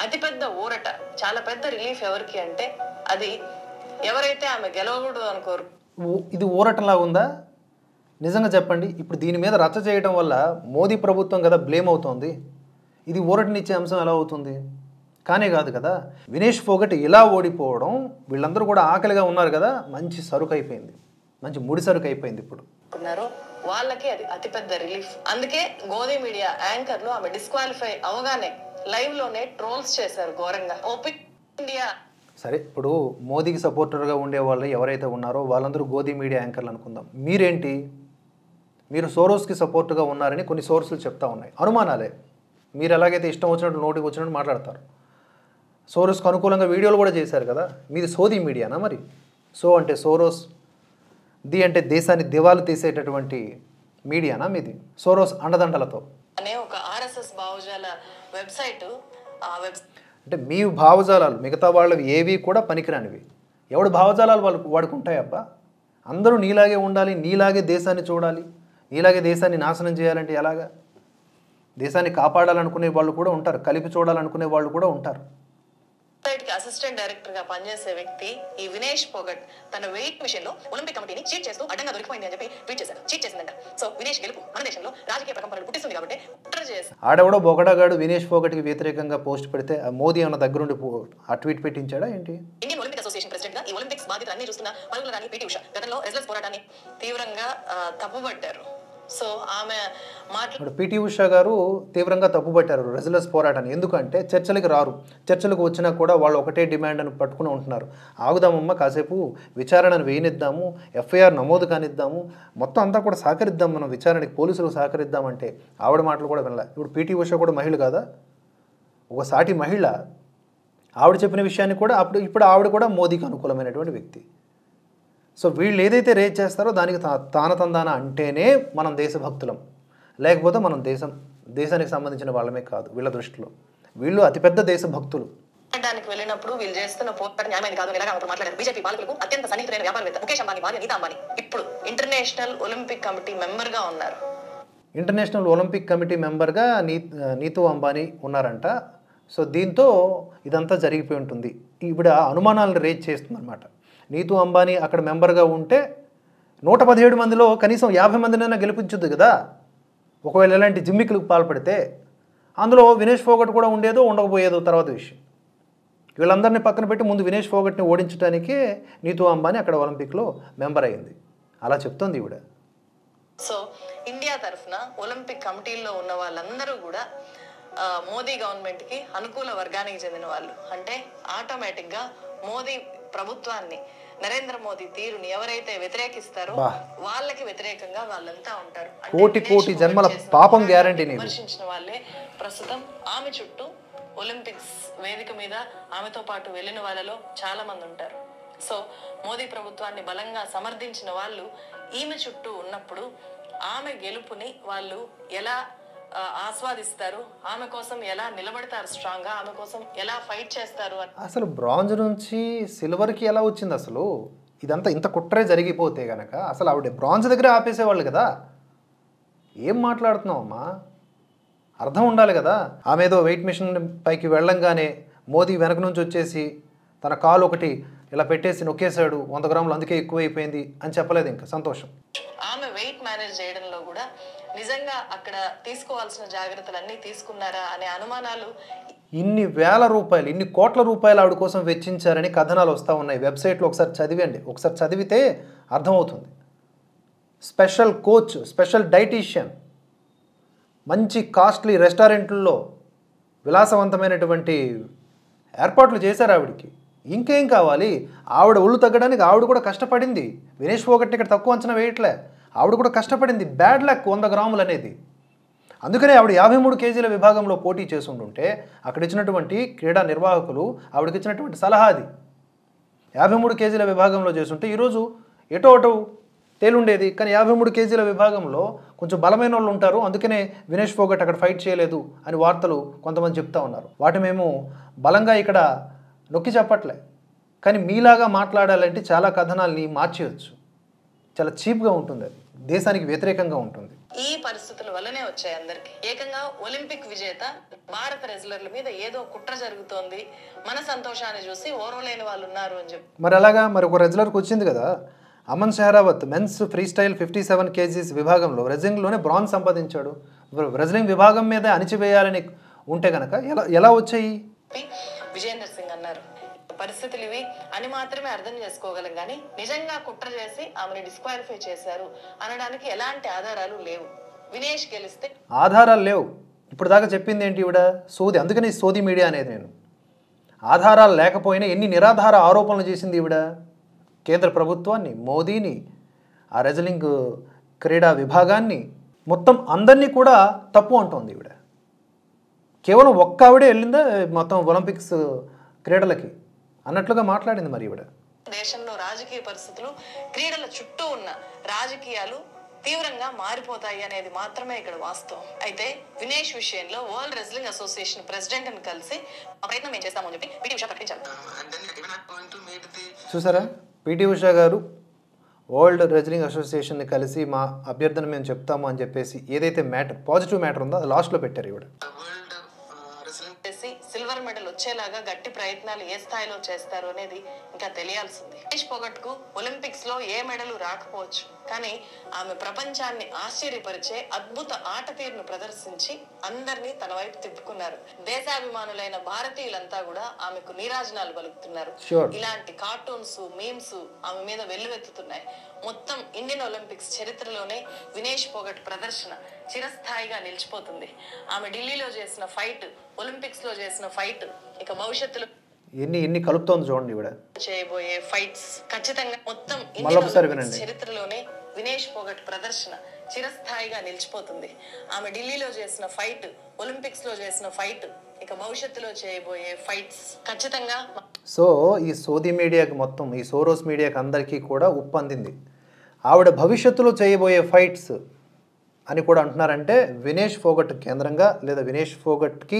అతిపెద్ద ఊరట, చాలా పెద్ద రిలీఫ్. ఎవరికి అంటే అది ఎవరైతే ఆమె గెలవకూడదు అనుకోరు. ఇది ఊరటంలా ఉందా? నిజంగా చెప్పండి. ఇప్పుడు దీని మీద రచ్చ చేయడం వల్ల మోదీ ప్రభుత్వం కదా బ్లేమ్ అవుతోంది. ఇది ఊరటనిచ్చే అంశం ఎలా అవుతుంది? కానే కాదు కదా. వినేష్ ఫోగట్ ఇలా ఓడిపోవడం, వీళ్ళందరూ కూడా ఆకలిగా ఉన్నారు కదా, మంచి సరుకు అయిపోయింది, మంచి ముడి సరుకు అయిపోయింది. ఇప్పుడు వాళ్ళకి అది అతిపెద్ద రిలీఫ్. అందుకే గోధి మీడియా యాంకర్లు ఆమె డిస్క్వాలిఫై అవగానే లైవ్ లోనే ట్రోల్స్ చేశారు ఘోరంగా. ఓపెన్ ఇండియా సరే, ఇప్పుడు మోదీకి సపోర్టర్గా ఉండే వాళ్ళు ఎవరైతే ఉన్నారో వాళ్ళందరూ గోధి మీడియా యాంకర్లు అనుకుందాం. మీరేంటి? మీరు సోరోస్కి సపోర్ట్గా ఉన్నారని కొన్ని సోర్సులు చెప్తా ఉన్నాయి. అనుమానాలే. మీరు ఎలాగైతే ఇష్టం వచ్చినట్టు నోటికి వచ్చినట్టు మాట్లాడతారు. సోరోస్కి అనుకూలంగా వీడియోలు కూడా చేశారు కదా. మీది సోది మీడియానా మరి? సో అంటే సోరోస్, ది అంటే దేశాన్ని దివాలు తీసేటటువంటి మీడియానా మీది? సోరోస్ అండదండలతో అనే ఒక ఆర్ఎస్ఎస్ భావజాల వెబ్సైట్. అంటే మీ భావజాలాలు మిగతా వాళ్ళవి ఏవి కూడా పనికిరానివి. ఎవడు భావజాలాలు వాడికి ఉంటాయబ్బా. అందరూ నీలాగే ఉండాలి, నీలాగే దేశాన్ని చూడాలి, నీలాగే దేశాన్ని నాశనం చేయాలంటే ఎలాగా? దేశాన్ని కాపాడాలనుకునే వాళ్ళు కూడా ఉంటారు, కలిపి చూడాలనుకునే వాళ్ళు కూడా ఉంటారు. అసిస్టెంట్ డైరెక్టర్ గా పనిచేసే వ్యక్తి ఈ వినేష్ పోగట్ తన వెయిట్ మిషన్ లో ఒలింపిక్ కమిటీని చీట్ చేస్తూ అడ్డంగా దొరికిపోయింది అని చెప్పి ట్వీట్ చేశారు. చీట్ చేసిందంట. సో వినేష్ గెలుపు మన దేశంలో రాజకీయ ప్రకంపనలు పుట్టిస్తుంది కాబట్టి ఆడెవడో బొగడాగాడు వినేష్ పోగట్కి వ్యతిరేకంగా పోస్ట్ పెడితే మోదీ ఏమన్నా దగ్గరుండి ఆ ట్వీట్ పెట్టించాడా ఏంటి? ఇండియన్ ఒలింపిక్ అసోసియేషన్ ప్రెసిడెంట్ గా ఈ ఒలింపిక్స్ బాధ్యతలు అన్ని చూస్తున్న పరుగుల రాణి పీటీ ఉషా గతంలో రెజ్లర్స్ పోరాటాన్ని తీవ్రంగా తప్పుపట్టారు. సో ఆమె పీటీ ఉషా గారు తీవ్రంగా తప్పుపట్టారు రెజ్లర్స్ పోరాటాన్ని. ఎందుకంటే చర్చలకు రారు, చర్చలకు వచ్చినా కూడా వాళ్ళు ఒకటే డిమాండ్ అని పట్టుకుని ఉంటున్నారు. ఆగుదామమ్మ, కాసేపు విచారణను వేయనిద్దాము, ఎఫ్ఐఆర్ నమోదు కానిద్దాము, మొత్తం అంతా కూడా సహకరిద్దాం, మనం విచారణకి పోలీసులకు సహకరిద్దామంటే ఆవిడ మాటలు కూడా వినలే. ఇప్పుడు పీటీ ఉషా కూడా మహిళ కాదా? ఒక సాటి మహిళ. ఆవిడ చెప్పిన విషయాన్ని కూడా ఇప్పుడు ఆవిడ కూడా మోదీకి అనుకూలమైనటువంటి వ్యక్తి. సో వీళ్ళు ఏదైతే రేజ్ చేస్తారో దానికి తానతందాన అంటేనే మనం దేశభక్తులం, లేకపోతే మనం దేశానికి సంబంధించిన వాళ్ళమే కాదు. వీళ్ళ దృష్టిలో వీళ్ళు అతిపెద్ద దేశభక్తులు. వెళ్ళినప్పుడు వీళ్ళు చేస్తున్న పోరాటం న్యాయమైనది కాదు ఇలాగా మాట్లాడారు. బీజేపీ పాలకులకు అత్యంత సన్నిహితులైన వ్యాపారవేత్త ముఖేష్ అంబానీ భార్య నీతా అంబానీ ఇప్పుడు ఇంటర్నేషనల్ ఒలింపిక్ కమిటీ మెంబర్ గా ఉన్నారు. ఇంటర్నేషనల్ ఒలింపిక్ కమిటీ మెంబర్గా నీతూ అంబానీ ఉన్నారంట. సో దీంతో ఇదంతా జరిగిపోయి ఉంటుంది. ఇప్పుడు అనుమానాలను రేజ్ చేస్తుంది అనమాట. నీతూ అంబానీ అక్కడ మెంబర్గా ఉంటే 117 మందిలో కనీసం 50 మందినైనా గెలిపించొద్దు కదా. ఒకవేళ ఎలాంటి జిమ్మికులకు పాల్పడితే అందులో వినేష్ ఫోగట్ కూడా ఉండేదో ఉండకపోయేదో తర్వాత విషయం. వీళ్ళందరినీ పక్కన పెట్టి ముందు వినేష్ ఫోగట్ని ఓడించడానికే నీతూ అంబానీ అక్కడ ఒలింపిక్లో మెంబర్ అయింది. అలా చెప్తోంది ఈవిడ. సో ఇండియా తరఫున ఒలింపిక్ కమిటీల్లో ఉన్న వాళ్ళందరూ కూడా మోదీ గవర్నమెంట్ కి అనుకూల వర్గానికి చెందిన వాళ్ళు. అంటే ఆటోమేటిక్ గా మోదీ ప్రభుత్వాన్ని, నరేంద్ర మోదీ తీరుని ఎవరైతే వ్యతిరేకిస్తారో వాళ్ళకి వ్యతిరేకంగా వాళ్ళంతా ఉంటారు. కోటి జన్మల పాపం గ్యారంటీ. విమర్శించిన వాళ్ళే ప్రస్తుతం ఆమె చుట్టూ ఒలింపిక్స్ వేదిక మీద ఆమెతో పాటు వెళ్ళిన వాళ్ళలో చాలా మంది ఉంటారు. సో మోదీ ప్రభుత్వాన్ని బలంగా సమర్థించిన వాళ్ళు ఈమె చుట్టూ ఉన్నప్పుడు ఆమె గెలుపుని వాళ్ళు ఎలా ఆస్వాదిస్తారు, ఆమె కోసం ఎలా నిలబడతారు, స్ట్రాంగ్ గా ఆమె కోసం ఎలా ఫైట్ చేస్తారు. అసలు బ్రాంజ్ నుంచి సిల్వర్కి ఎలా వచ్చింది? అసలు ఇదంతా ఇంత కుట్రే జరిగిపోతే గనక అసలు ఆవిడ బ్రాంజ్ దగ్గర ఆపేసేవాళ్ళు కదా. ఏం మాట్లాడుతున్నావు అమ్మా? అర్థం ఉండాలి కదా. ఆమె ఏదో వెయిట్ మిషన్ పైకి వెళ్ళంగానే మోదీ వెనక నుంచి వచ్చేసి తన కాలు ఒకటి ఇలా పెట్టేసి నొక్కేశాడు, 100 గ్రాములు అందుకే ఎక్కువైపోయింది అని చెప్పలేదు. ఇంకా సంతోషం. ఆమె వెయిట్ మేనేజ్ చేయడంలో కూడా నిజంగా అక్కడ తీసుకోవాల్సిన జాగ్రత్తలన్నీ తీసుకున్నారా అనే అనుమానాలు. ఇన్ని వేల రూపాయలు, ఇన్ని కోట్ల రూపాయలు ఆవిడ కోసం వెచ్చించారని కథనాలు వస్తూ ఉన్నాయి. వెబ్సైట్లో ఒకసారి చదివండి, ఒకసారి చదివితే అర్థమవుతుంది. స్పెషల్ కోచ్, స్పెషల్ డైటీషియన్, మంచి కాస్ట్లీ రెస్టారెంట్లలో విలాసవంతమైనటువంటి ఏర్పాట్లు చేశారు ఆవిడికి. ఇంకేం కావాలి? ఆవిడ ఒళ్ళు తగ్గడానికి ఆవిడ కూడా కష్టపడింది. వినేష్ ఫోగట్ని ఇక్కడ తక్కువ అంచనా వేయట్లే, ఆవిడ కూడా కష్టపడింది. బ్యాడ్ లక్ 100 గ్రాములు అనేది. అందుకనే ఆవిడ 53 కేజీల విభాగంలో పోటీ చేసి ఉంటుంటే అక్కడ ఇచ్చినటువంటి క్రీడా నిర్వాహకులు ఆవిడకి ఇచ్చినటువంటి సలహా అది. 53 కేజీల విభాగంలో చేస్తుంటే ఈరోజు ఎటో తేలుండేది. కానీ 53 కేజీల విభాగంలో కొంచెం బలమైన వాళ్ళు ఉంటారు, అందుకనే వినేష్ ఫోగట్ అక్కడ ఫైట్ చేయలేదు అని వార్తలు కొంతమంది చెప్తా ఉన్నారు. వాటి మేము బలంగా ఇక్కడ నొక్కి చెప్పట్లే. కానీ మీలాగా మాట్లాడాలంటే చాలా కథనాల్ని మార్చేయచ్చు. చాలా చీప్గా ఉంటుంది, అది దేశానికి వ్యతిరేకంగా ఉంటుంది. ఈ పరిస్థితుల వల్లనే వచ్చాయి అందరికి. ఏకంగా ఒలింపిక్ విజేత భారత రెజ్లర్ల మీద ఏదో కుట్ర జరుగుతోంది, మన సంతోషాన్ని చూసి ఓర్వలేని వాళ్ళు ఉన్నారు అని చెప్పి. మరి అలాగా మరి ఒక రెజ్లర్కి వచ్చింది కదా, Aman Sehrawat men's free style 57 KGs విభాగంలో రెజ్లింగ్లోనే బ్రాంజ్ సంపాదించాడు. రెజ్లింగ్ విభాగం మీద అణిచివేయాలని ఉంటే కనుక ఎలా వచ్చాయి? విజేందర్ సింగ్ అన్నారు, పరిస్థితులు ఇవి అని మాత్రమే అర్థం చేసుకోగలం, కానీ నిజంగా కుట్ర చేసి ఆమెను డిస్క్వాలిఫై చేశారు అనడానికి ఎలాంటి ఆధారాలు లేవు. వినేష్ గెలిస్తే ఆధారాలు లేవు. ఇప్పుడు దాకా చెప్పింది ఏంటి ఈవిడ? సోది. అందుకని సోది మీడియా అనేది నేను. ఆధారాలు లేకపోయినా ఎన్ని నిరాధార ఆరోపణలు చేసింది ఈవిడ. కేంద్ర ప్రభుత్వాన్ని, మోదీని, ఆ రెజ్లింగ్ క్రీడా విభాగాన్ని, మొత్తం అందరినీ కూడా తప్పు అంటోంది ఈవిడ. కేవలం ఒక్క ఆవిడే వెళ్ళిందా మొత్తం ఒలింపిక్స్ క్రీడలకి అన్నట్లుగా మాట్లాడింది మరి ఈవిడ. దేశంలో రాజకీయ పరిస్థితులు, క్రీడల చుట్టూ ఉన్న రాజకీయాలు తీవ్రంగా మారిపోతాయి అనేది మాత్రమే ఇక్కడ వాస్తవం. అయితే వినేష్ విషయంలో వరల్డ్ రెజ్లింగ్ అసోసియేషన్ ప్రెసిడెంట్ అని కలిసి ప్రయత్నం మేము చేస్తామని చెప్పి పిటి ఉషా ప్రకటించారు. చూసారా, పిటి ఉషా గారు వరల్డ్ రెజ్లింగ్ అసోసియేషన్ని కలిసి మా అభ్యర్థన మేము చెప్తాము అని చెప్పేసి ఏదైతే మ్యాటర్, పాజిటివ్ మ్యాటర్ ఉందో అది లాస్ట్లో పెట్టారు ఈవిడ. సిల్వర్ మెడల్ వచ్చేలాగా గట్టి ప్రయత్నాలు ఏ స్థాయిలో చేస్తారు అనేది ఇంకా తెలియాల్సింది. వినేష్ ఫోగట్ కు ఒలింపిక్స్ లో ఏ మెడల్ రాకపోవచ్చు, కానీ ఆమె ప్రపంచాన్ని ఆశ్చర్యపరిచే అద్భుత ఆట తీరును ప్రదర్శించి అందరినీ తన వైపు తిప్పుకున్నారు. దేశాభిమానులైన భారతీయులంతా కూడా ఆమెకు నీరాజనాలు పలుకుతున్నారు. ఇలాంటి కార్టూన్స్, మీమ్స్ ఆమె మీద వెల్లువెత్తుతున్నాయి. మొత్తం ఇండియన్ ఒలింపిక్స్ చరిత్రలోనే వినేష్ ఫోగట్ ప్రదర్శన చిరస్థాయిగా నిలిచిపోతుంది. ఆమె ఢిల్లీలో చేసిన ఫైట్, ఒలింపిక్స్ లో చేసిన ఫైట్, ఇక భవిష్యత్తులో ఎన్ని కలుపుతోంది చూడండి ఈవిడ. చేయబోయే ఫైట్స్ ఖచ్చితంగా మొత్తం ఇండియన్ చరిత్రలోనే వినేష్ ఫోగట్ ప్రదర్శన చిరస్థాయిగా నిలిచిపోతుంది. ఆమె ఢిల్లీలో చేసిన ఫైట్, ఒలింపిక్స్ లో చేసిన ఫైట్, ఇక భవిష్యత్తులో చేయబోయే ఫైట్స్ ఖచ్చితంగా. సో ఈ సోది మీడియాకి మొత్తం, ఈ సోరోస్ మీడియాకి అందరికీ కూడా ఉప్పందింది. ఆవిడ భవిష్యత్తులో చేయబోయే ఫైట్స్ అని కూడా అంటున్నారంటే వినేష్ ఫోగట్ కేంద్రంగా, లేదా వినేష్ ఫోగట్కి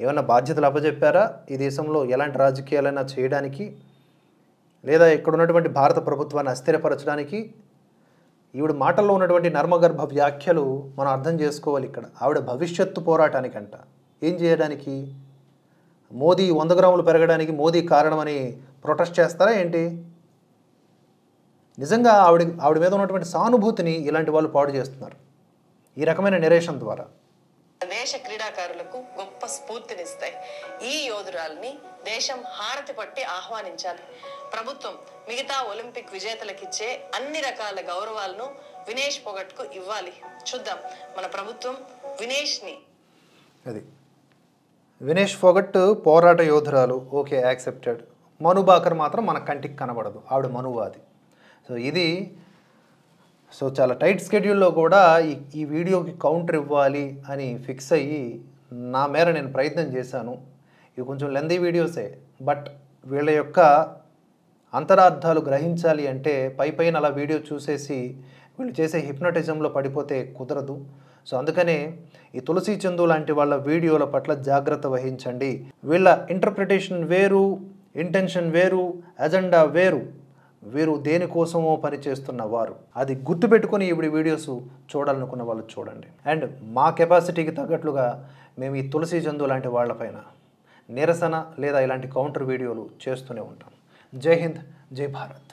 ఏమైనా బాధ్యతలు అప్పచెప్పారా ఈ దేశంలో ఎలాంటి రాజకీయాలైనా చేయడానికి, లేదా ఇక్కడ ఉన్నటువంటి భారత ప్రభుత్వాన్ని అస్థిరపరచడానికి? ఈవిడ మాటల్లో ఉన్నటువంటి నర్మగర్భ వ్యాఖ్యలు మనం అర్థం చేసుకోవాలి. ఇక్కడ ఆవిడ భవిష్యత్తు పోరాటానికంట. ఏం చేయడానికి? మోదీ 100 గ్రాములు పెరగడానికి మోదీ కారణమని ప్రొటెస్ట్ చేస్తారా ఏంటి? నిజంగా ఆవిడ మీద ఉన్నటువంటి సానుభూతిని ఇలాంటి వాళ్ళు పాడు చేస్తున్నారు ఈ రకమైన నెరేషన్ ద్వారా. దేశ క్రీడాకారులకు గొప్ప స్ఫూర్తినిస్తాయి. ఈ యోధురాల్ని దేశం హారతి పట్టి ఆహ్వానించాలి. ప్రభుత్వం మిగతా ఒలింపిక్ విజేతలకు ఇచ్చే అన్ని రకాల గౌరవాలను వినేష్ ఫోగట్ కు ఇవ్వాలి. చూద్దాం మన ప్రభుత్వం వినేష్ని. అది వినేష్ ఫోగట్ పోరాట యోధురాలు, ఓకే, యాక్సెప్టెడ్. మనుబాకర్ మాత్రం మన కంటికి కనబడదు, ఆవిడ మనువాది. సో చాలా టైట్ స్కెడ్యూల్లో కూడా ఈ వీడియోకి కౌంటర్ ఇవ్వాలి అని ఫిక్స్ అయ్యి నా మేర నేను ప్రయత్నం చేశాను. ఇవి కొంచెం లెందీ వీడియోసే, బట్ వీళ్ళ యొక్క అంతరార్థాలు గ్రహించాలి అంటే పైన అలా వీడియో చూసేసి వీళ్ళు చేసే హిప్నటిజంలో పడిపోతే కుదరదు. సో అందుకనే ఈ తులసి చందు లాంటి వాళ్ళ వీడియోల పట్ల జాగ్రత్త వహించండి. వీళ్ళ ఇంటర్ప్రిటేషన్ వేరు, ఇంటెన్షన్ వేరు, అజెండా వేరు. వీరు దేనికోసమో పనిచేస్తున్న వారు. అది గుర్తుపెట్టుకుని ఇప్పుడు వీడియోస్ చూడాలనుకున్న వాళ్ళు చూడండి. అండ్ మా కెపాసిటీకి తగ్గట్లుగా మేము ఈ తులసి చందు లాంటి వాళ్ళపైన నిరసన లేదా ఇలాంటి కౌంటర్ వీడియోలు చేస్తూనే ఉంటాం. జై హింద్, జై భారత్.